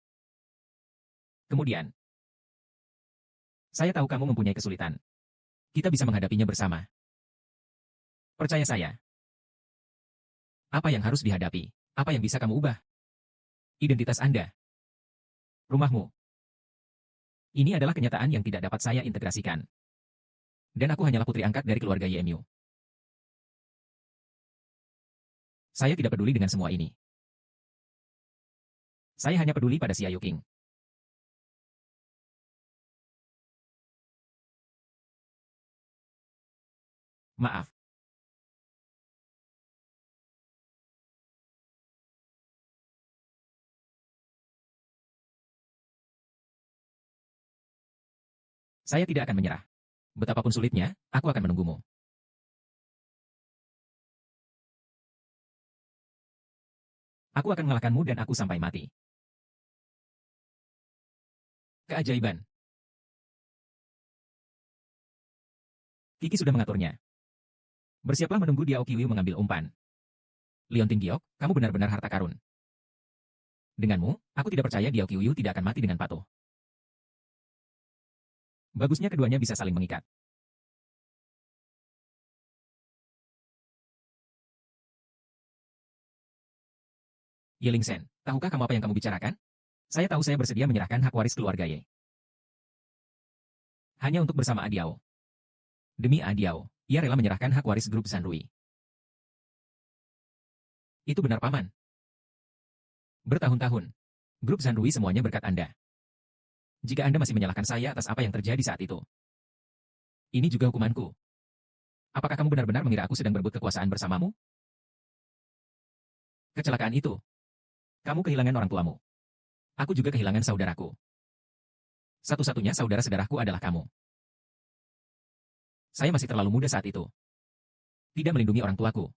Kemudian, saya tahu kamu mempunyai kesulitan. Kita bisa menghadapinya bersama. Percaya saya. Apa yang harus dihadapi? Apa yang bisa kamu ubah? Identitas Anda. Rumahmu. Ini adalah kenyataan yang tidak dapat saya integrasikan. Dan aku hanyalah putri angkat dari keluarga YMU. Saya tidak peduli dengan semua ini. Saya hanya peduli pada Xia Yuking. Maaf. Saya tidak akan menyerah. Betapapun sulitnya, aku akan menunggumu. Aku akan mengalahkanmu dan aku sampai mati. Keajaiban. Kiki sudah mengaturnya. Bersiaplah menunggu Diao Qiyu mengambil umpan. Liontin Giok, kamu benar-benar harta karun. Denganmu, aku tidak percaya Diao Qiyu tidak akan mati dengan patuh. Bagusnya keduanya bisa saling mengikat. Yelingsen, tahukah kamu apa yang kamu bicarakan? Saya tahu saya bersedia menyerahkan hak waris keluarga Ye. Hanya untuk bersama Adiao. Demi Adiao, ia rela menyerahkan hak waris grup Zanrui. Itu benar paman. Bertahun-tahun, grup Zanrui semuanya berkat Anda. Jika Anda masih menyalahkan saya atas apa yang terjadi saat itu. Ini juga hukumanku. Apakah kamu benar-benar mengira aku sedang berebut kekuasaan bersamamu? Kecelakaan itu. Kamu kehilangan orang tuamu. Aku juga kehilangan saudaraku. Satu-satunya saudara-saudaraku adalah kamu. Saya masih terlalu muda saat itu. Tidak melindungi orang tuaku.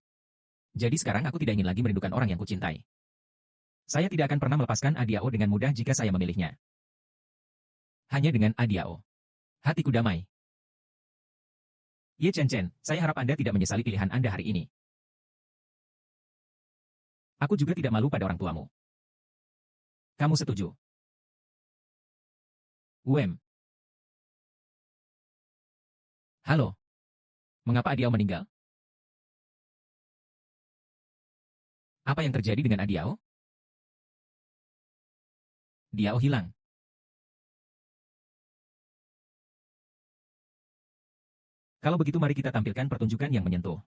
Jadi sekarang aku tidak ingin lagi merindukan orang yang kucintai. Saya tidak akan pernah melepaskan Adiao dengan mudah jika saya memilihnya. Hanya dengan Adiao. Hatiku damai. Ye Chen Chen, saya harap Anda tidak menyesali pilihan Anda hari ini. Aku juga tidak malu pada orang tuamu. Kamu setuju? Halo. Mengapa Adiao meninggal? Apa yang terjadi dengan Adiao? Diao hilang. Kalau begitu mari kita tampilkan pertunjukan yang menyentuh.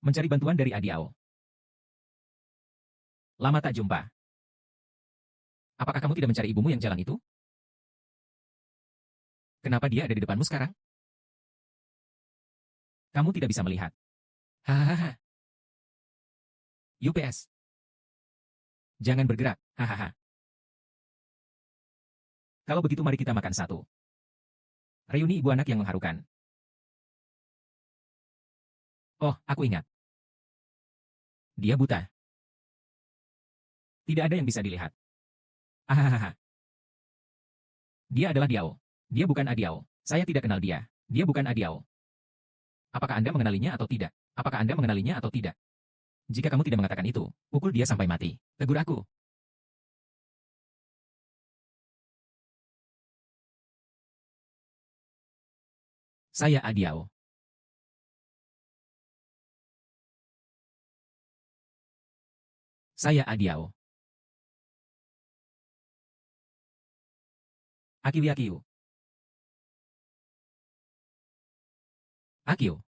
Mencari bantuan dari Adiao. Lama tak jumpa. Apakah kamu tidak mencari ibumu yang jalan itu? Kenapa dia ada di depanmu sekarang? Kamu tidak bisa melihat. Hahaha. UPS. Jangan bergerak. Hahaha. Kalau begitu mari kita makan satu. Reuni ibu anak yang mengharukan. Oh, aku ingat. Dia buta. Tidak ada yang bisa dilihat. Ahahaha. Dia adalah Diao. Dia bukan Adiao. Saya tidak kenal dia. Dia bukan Adiao. Apakah Anda mengenalinya atau tidak? Apakah Anda mengenalinya atau tidak? Jika kamu tidak mengatakan itu, pukul dia sampai mati. Tegur aku. Saya Adiao. Saya Adiao. Akiwi Akiu. Akiu.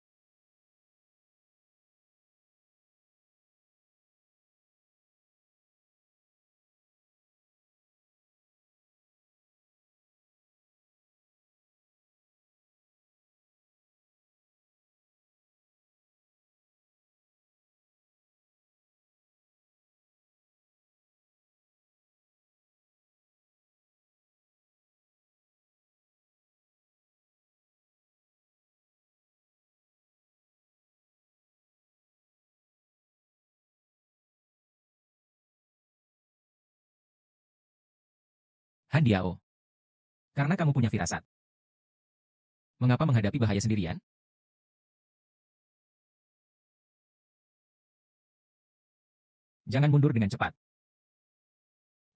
Handiao. Karena kamu punya firasat. Mengapa menghadapi bahaya sendirian? Jangan mundur dengan cepat.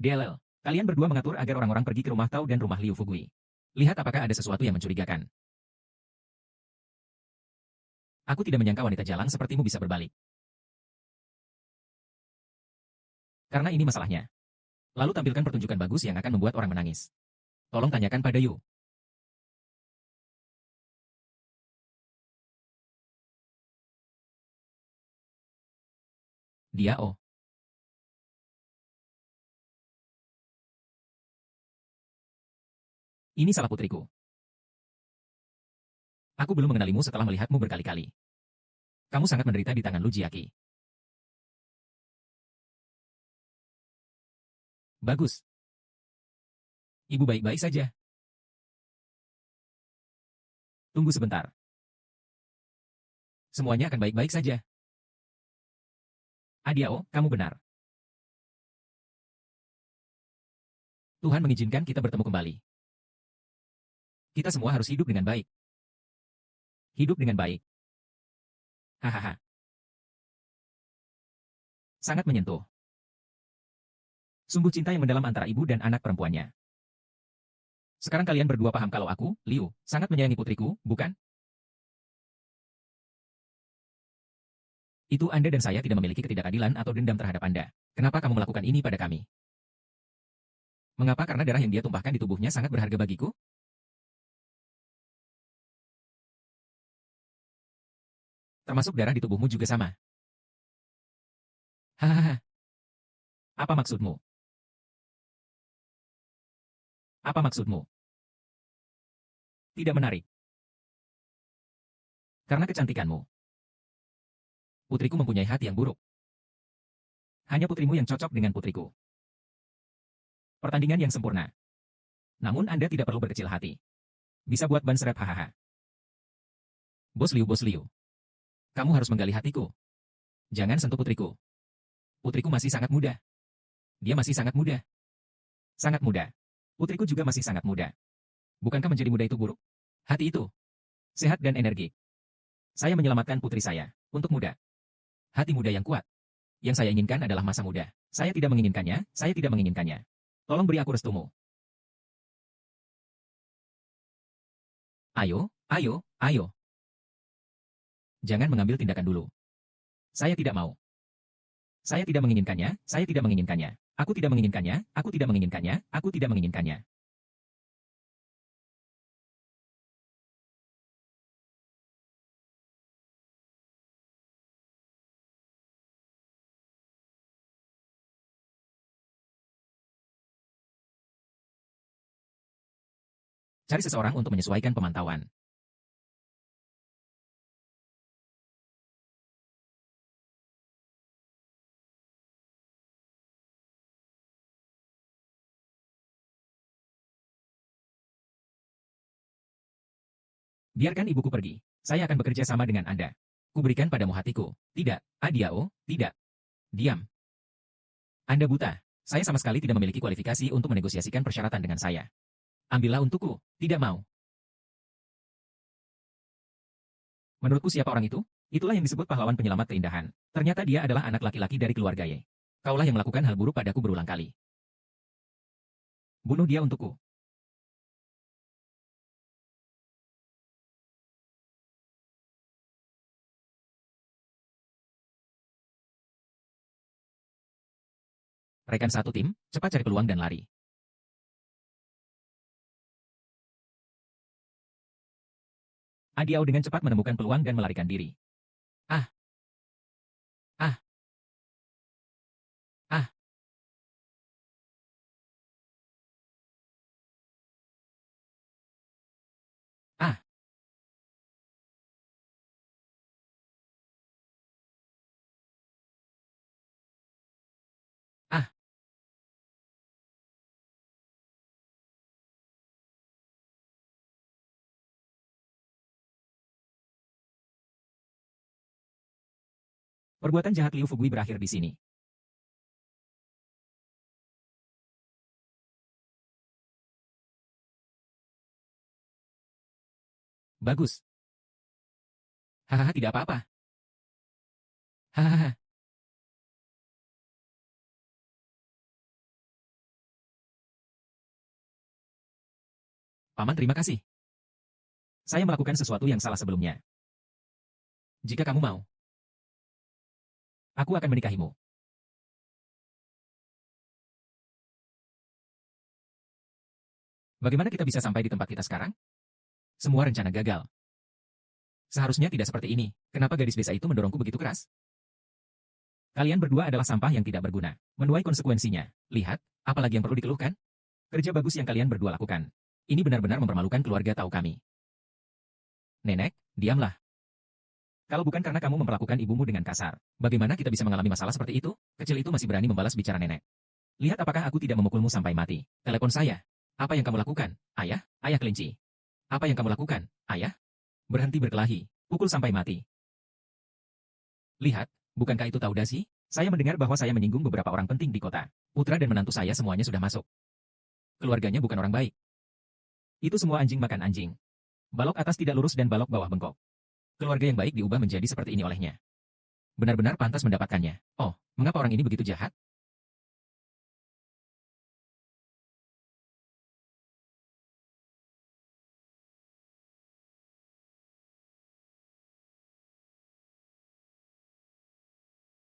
DLL. Kalian berdua mengatur agar orang-orang pergi ke rumah Tao dan rumah Liu Fugui. Lihat apakah ada sesuatu yang mencurigakan. Aku tidak menyangka wanita jalang sepertimu bisa berbalik. Karena ini masalahnya. Lalu tampilkan pertunjukan bagus yang akan membuat orang menangis. Tolong tanyakan pada Yu. Dia oh. Ini salah putriku. Aku belum mengenalimu setelah melihatmu berkali-kali. Kamu sangat menderita di tangan Lu Jiaqi. Bagus. Ibu baik-baik saja. Tunggu sebentar. Semuanya akan baik-baik saja. Adiao, kamu benar. Tuhan mengizinkan kita bertemu kembali. Kita semua harus hidup dengan baik. Hidup dengan baik. Hahaha. Sangat menyentuh. Sungguh cinta yang mendalam antara ibu dan anak perempuannya. Sekarang kalian berdua paham kalau aku, Liu, sangat menyayangi putriku, bukan? Itu Anda dan saya tidak memiliki ketidakadilan atau dendam terhadap Anda. Kenapa kamu melakukan ini pada kami? Mengapa? Karena darah yang dia tumpahkan di tubuhnya sangat berharga bagiku? Termasuk darah di tubuhmu juga sama. Hahaha. Apa maksudmu? Apa maksudmu? Tidak menarik. Karena kecantikanmu. Putriku mempunyai hati yang buruk. Hanya putrimu yang cocok dengan putriku. Pertandingan yang sempurna. Namun Anda tidak perlu berkecil hati. Bisa buat ban serep hahaha. Bos Liu. Kamu harus menggali hatiku. Jangan sentuh putriku. Putriku masih sangat muda. Dia masih sangat muda. Sangat muda. Putriku juga masih sangat muda. Bukankah menjadi muda itu buruk? Hati itu. Sehat dan energi. Saya menyelamatkan putri saya. Untuk muda. Hati muda yang kuat. Yang saya inginkan adalah masa muda. Saya tidak menginginkannya, saya tidak menginginkannya. Tolong beri aku restumu. Ayo, ayo, ayo. Jangan mengambil tindakan dulu. Saya tidak mau. Saya tidak menginginkannya, saya tidak menginginkannya. Aku tidak menginginkannya, aku tidak menginginkannya, aku tidak menginginkannya. Cari seseorang untuk menyesuaikan pemantauan. Biarkan ibuku pergi. Saya akan bekerja sama dengan Anda. Kuberikan padamu hatiku. Tidak, Adiao, tidak. Diam. Anda buta. Saya sama sekali tidak memiliki kualifikasi untuk menegosiasikan persyaratan dengan saya. Ambillah untukku. Tidak mau. Menurutku siapa orang itu? Itulah yang disebut pahlawan penyelamat keindahan. Ternyata dia adalah anak laki-laki dari keluarga Ye. Kaulah yang melakukan hal buruk padaku berulang kali. Bunuh dia untukku. Rekan satu tim, cepat cari peluang dan lari. Adiao dengan cepat menemukan peluang dan melarikan diri. Ah, ah, ah, ah, ah. Perbuatan jahat Liu Fugui berakhir di sini. Bagus. Hahaha tidak apa-apa. Hahaha. Paman terima kasih. Saya melakukan sesuatu yang salah sebelumnya. Jika kamu mau, aku akan menikahimu. Bagaimana kita bisa sampai di tempat kita sekarang? Semua rencana gagal. Seharusnya tidak seperti ini. Kenapa gadis desa itu mendorongku begitu keras? Kalian berdua adalah sampah yang tidak berguna. Menuai konsekuensinya. Lihat, apalagi yang perlu dikeluhkan? Kerja bagus yang kalian berdua lakukan. Ini benar-benar mempermalukan keluarga tahu kami. Nenek, diamlah. Kalau bukan karena kamu memperlakukan ibumu dengan kasar, bagaimana kita bisa mengalami masalah seperti itu? Kecil itu masih berani membalas bicara nenek. Lihat apakah aku tidak memukulmu sampai mati. Telepon saya. Apa yang kamu lakukan? Ayah, ayah kelinci. Apa yang kamu lakukan? Ayah? Berhenti berkelahi. Pukul sampai mati. Lihat, bukankah itu tahu dasi? Saya mendengar bahwa saya menyinggung beberapa orang penting di kota. Putra dan menantu saya semuanya sudah masuk. Keluarganya bukan orang baik. Itu semua anjing makan anjing. Balok atas tidak lurus dan balok bawah bengkok. Keluarga yang baik diubah menjadi seperti ini olehnya. Benar-benar pantas mendapatkannya. Oh, mengapa orang ini begitu jahat?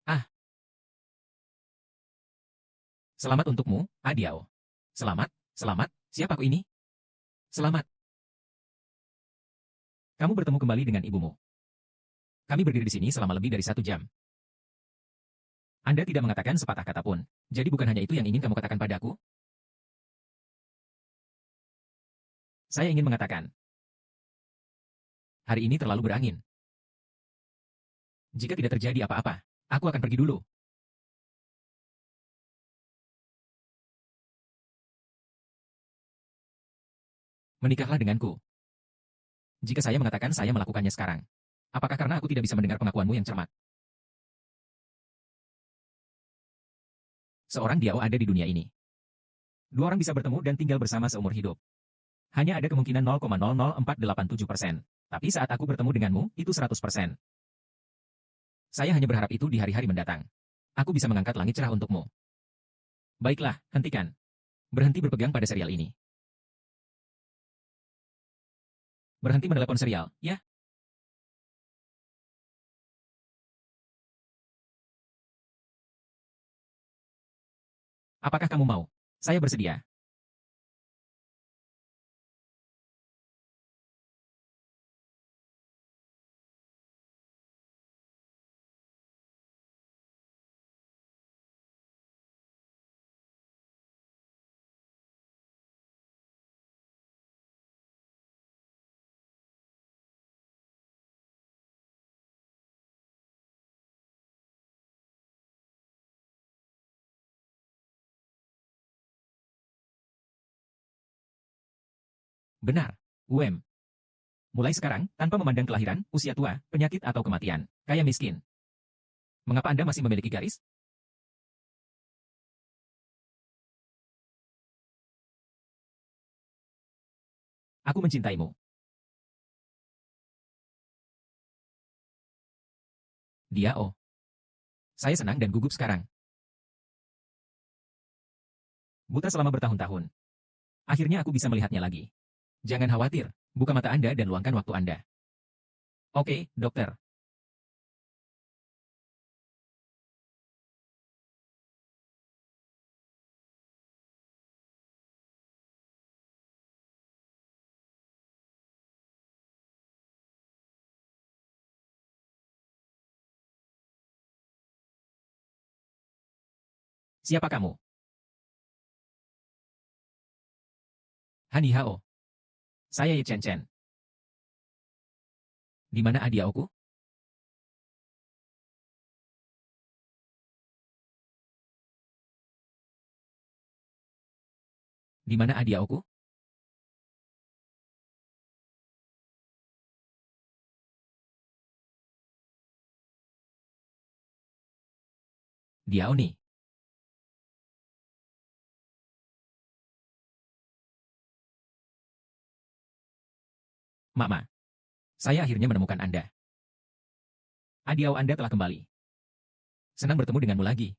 Ah, selamat untukmu, Adiao. Selamat, selamat, siapa aku ini? Selamat. Kamu bertemu kembali dengan ibumu. Kami berdiri di sini selama lebih dari 1 jam. Anda tidak mengatakan sepatah kata pun. Jadi bukan hanya itu yang ingin kamu katakan padaku? Saya ingin mengatakan, hari ini terlalu berangin. Jika tidak terjadi apa-apa, aku akan pergi dulu. Menikahlah denganku. Jika saya mengatakan saya melakukannya sekarang, apakah karena aku tidak bisa mendengar pengakuanmu yang cermat? Seorang Diao ada di dunia ini. 2 orang bisa bertemu dan tinggal bersama seumur hidup. Hanya ada kemungkinan 0,00487%. Tapi saat aku bertemu denganmu, itu 100%. Saya hanya berharap itu di hari-hari mendatang. Aku bisa mengangkat langit cerah untukmu. Baiklah, hentikan. Berhenti berpegang pada serial ini. Berhenti menelepon serial, ya? Apakah kamu mau? Saya bersedia. Benar. UM. Mulai sekarang, tanpa memandang kelahiran, usia tua, penyakit atau kematian, kaya miskin. Mengapa Anda masih memiliki garis? Aku mencintaimu. Dia oh. Saya senang dan gugup sekarang. Buta selama bertahun-tahun. Akhirnya aku bisa melihatnya lagi. Jangan khawatir, buka mata Anda dan luangkan waktu Anda. Oke, dokter. Siapa kamu? Hani Hao. Saya Ye Chen Chen. Di mana Adiaoku? Di mana Adiaoku? Diao nih. Mama. Saya akhirnya menemukan Anda. Adiao Anda telah kembali. Senang bertemu denganmu lagi.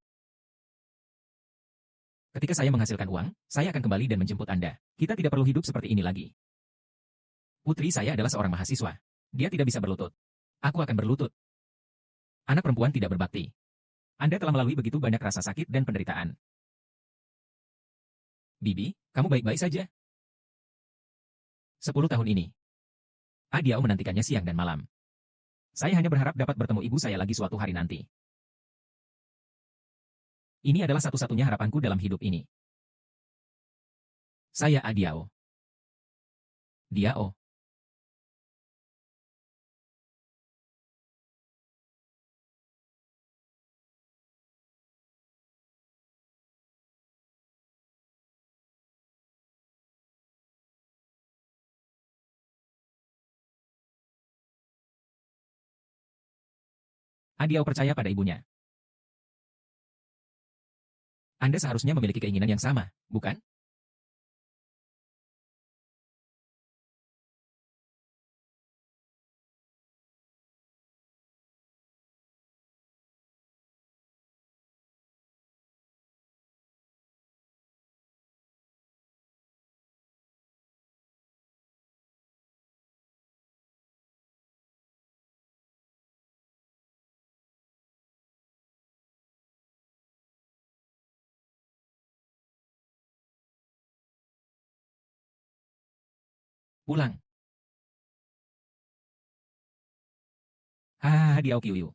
Ketika saya menghasilkan uang, saya akan kembali dan menjemput Anda. Kita tidak perlu hidup seperti ini lagi. Putri saya adalah seorang mahasiswa. Dia tidak bisa berlutut. Aku akan berlutut. Anak perempuan tidak berbakti. Anda telah melalui begitu banyak rasa sakit dan penderitaan. Bibi, kamu baik-baik saja? 10 tahun ini. Adiao menantikannya siang dan malam. Saya hanya berharap dapat bertemu ibu saya lagi suatu hari nanti. Ini adalah satu-satunya harapanku dalam hidup ini. Saya Adiao. Diao. Adiao percaya pada ibunya. Anda seharusnya memiliki keinginan yang sama, bukan? Pulang. Hahaha Diao Kyuyu.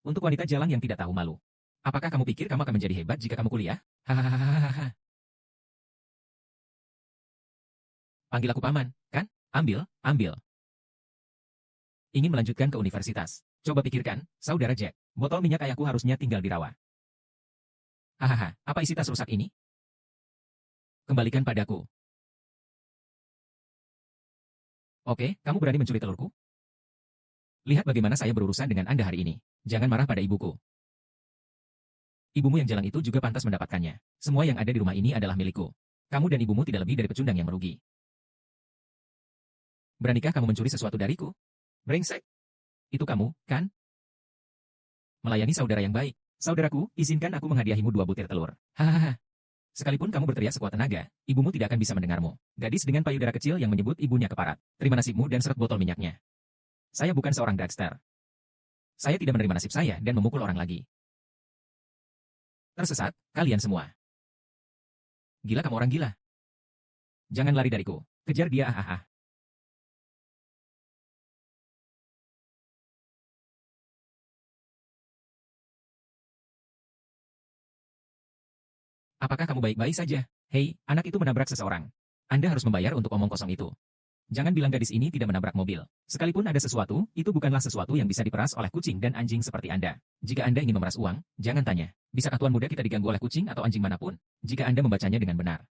Untuk wanita jalang yang tidak tahu malu. Apakah kamu pikir kamu akan menjadi hebat jika kamu kuliah? Hahaha. Panggil aku paman, kan? Ambil, ambil. Ingin melanjutkan ke universitas. Coba pikirkan, saudara Jack. Botol minyak ayahku harusnya tinggal di rawa. Hahaha, apa isi tas rusak ini? Kembalikan padaku. Oke, kamu berani mencuri telurku? Lihat bagaimana saya berurusan dengan Anda hari ini. Jangan marah pada ibuku. Ibumu yang jalang itu juga pantas mendapatkannya. Semua yang ada di rumah ini adalah milikku. Kamu dan ibumu tidak lebih dari pecundang yang merugi. Beranikah kamu mencuri sesuatu dariku? Brengsek. Itu kamu, kan? Melayani saudara yang baik. Saudaraku, izinkan aku menghadiahimu 2 butir telur. Hahaha. Sekalipun kamu berteriak sekuat tenaga, ibumu tidak akan bisa mendengarmu. Gadis dengan payudara kecil yang menyebut ibunya keparat. Terima nasibmu dan seret botol minyaknya. Saya bukan seorang dragster. Saya tidak menerima nasib saya dan memukul orang lagi. Tersesat, kalian semua. Gila kamu orang gila. Jangan lari dariku. Kejar dia ah. Apakah kamu baik-baik saja? Hei, anak itu menabrak seseorang. Anda harus membayar untuk omong kosong itu. Jangan bilang gadis ini tidak menabrak mobil. Sekalipun ada sesuatu, itu bukanlah sesuatu yang bisa diperas oleh kucing dan anjing seperti Anda. Jika Anda ingin memeras uang, jangan tanya, bisakah tuan muda kita diganggu oleh kucing atau anjing manapun? Jika Anda membacanya dengan benar.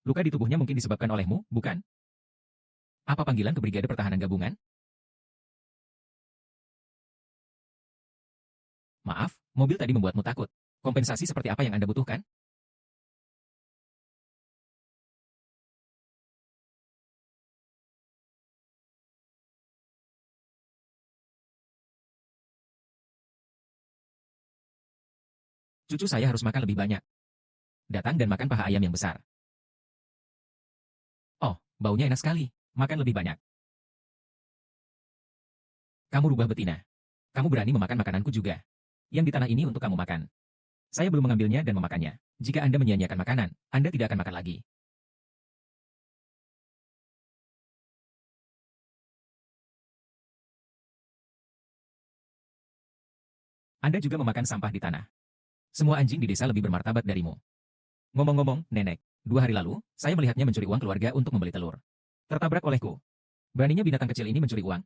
Luka di tubuhnya mungkin disebabkan olehmu, bukan? Apa panggilan ke Brigade Pertahanan Gabungan? Maaf, mobil tadi membuatmu takut. Kompensasi seperti apa yang Anda butuhkan? Cucu saya harus makan lebih banyak. Datang dan makan paha ayam yang besar. Oh, baunya enak sekali. Makan lebih banyak. Kamu rubah betina. Kamu berani memakan makananku juga. Yang di tanah ini untuk kamu makan. Saya belum mengambilnya dan memakannya. Jika Anda menyia-nyiakan makanan, Anda tidak akan makan lagi. Anda juga memakan sampah di tanah. Semua anjing di desa lebih bermartabat darimu. Ngomong-ngomong, Nenek, 2 hari lalu, saya melihatnya mencuri uang keluarga untuk membeli telur. Tertabrak olehku. Beraninya binatang kecil ini mencuri uang.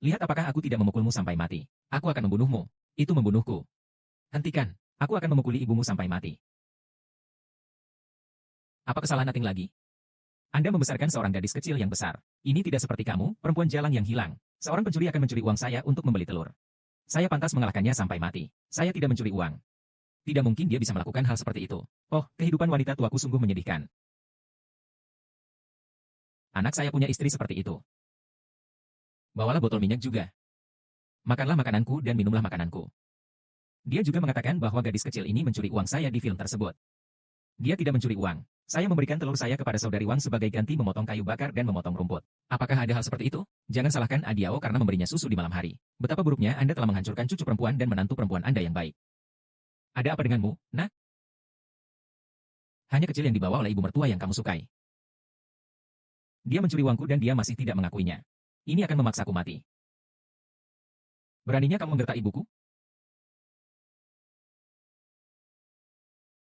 Lihat apakah aku tidak memukulmu sampai mati. Aku akan membunuhmu. Itu membunuhku. Hentikan. Aku akan memukuli ibumu sampai mati. Apa kesalahan Ating lagi? Anda membesarkan seorang gadis kecil yang besar. Ini tidak seperti kamu, perempuan jalang yang hilang. Seorang pencuri akan mencuri uang saya untuk membeli telur. Saya pantas mengalahkannya sampai mati. Saya tidak mencuri uang. Tidak mungkin dia bisa melakukan hal seperti itu. Oh, kehidupan wanita tuaku sungguh menyedihkan. Anak saya punya istri seperti itu. Bawalah botol minyak juga. Makanlah makananku dan minumlah makananku. Dia juga mengatakan bahwa gadis kecil ini mencuri uang saya di film tersebut. Dia tidak mencuri uang. Saya memberikan telur saya kepada saudari Wang sebagai ganti memotong kayu bakar dan memotong rumput. Apakah ada hal seperti itu? Jangan salahkan Adiao karena memberinya susu di malam hari. Betapa buruknya Anda telah menghancurkan cucu perempuan dan menantu perempuan Anda yang baik. Ada apa denganmu, nak? Hanya kecil yang dibawa oleh ibu mertua yang kamu sukai. Dia mencuri uangku dan dia masih tidak mengakuinya. Ini akan memaksaku mati. Beraninya kamu menggertak ibuku?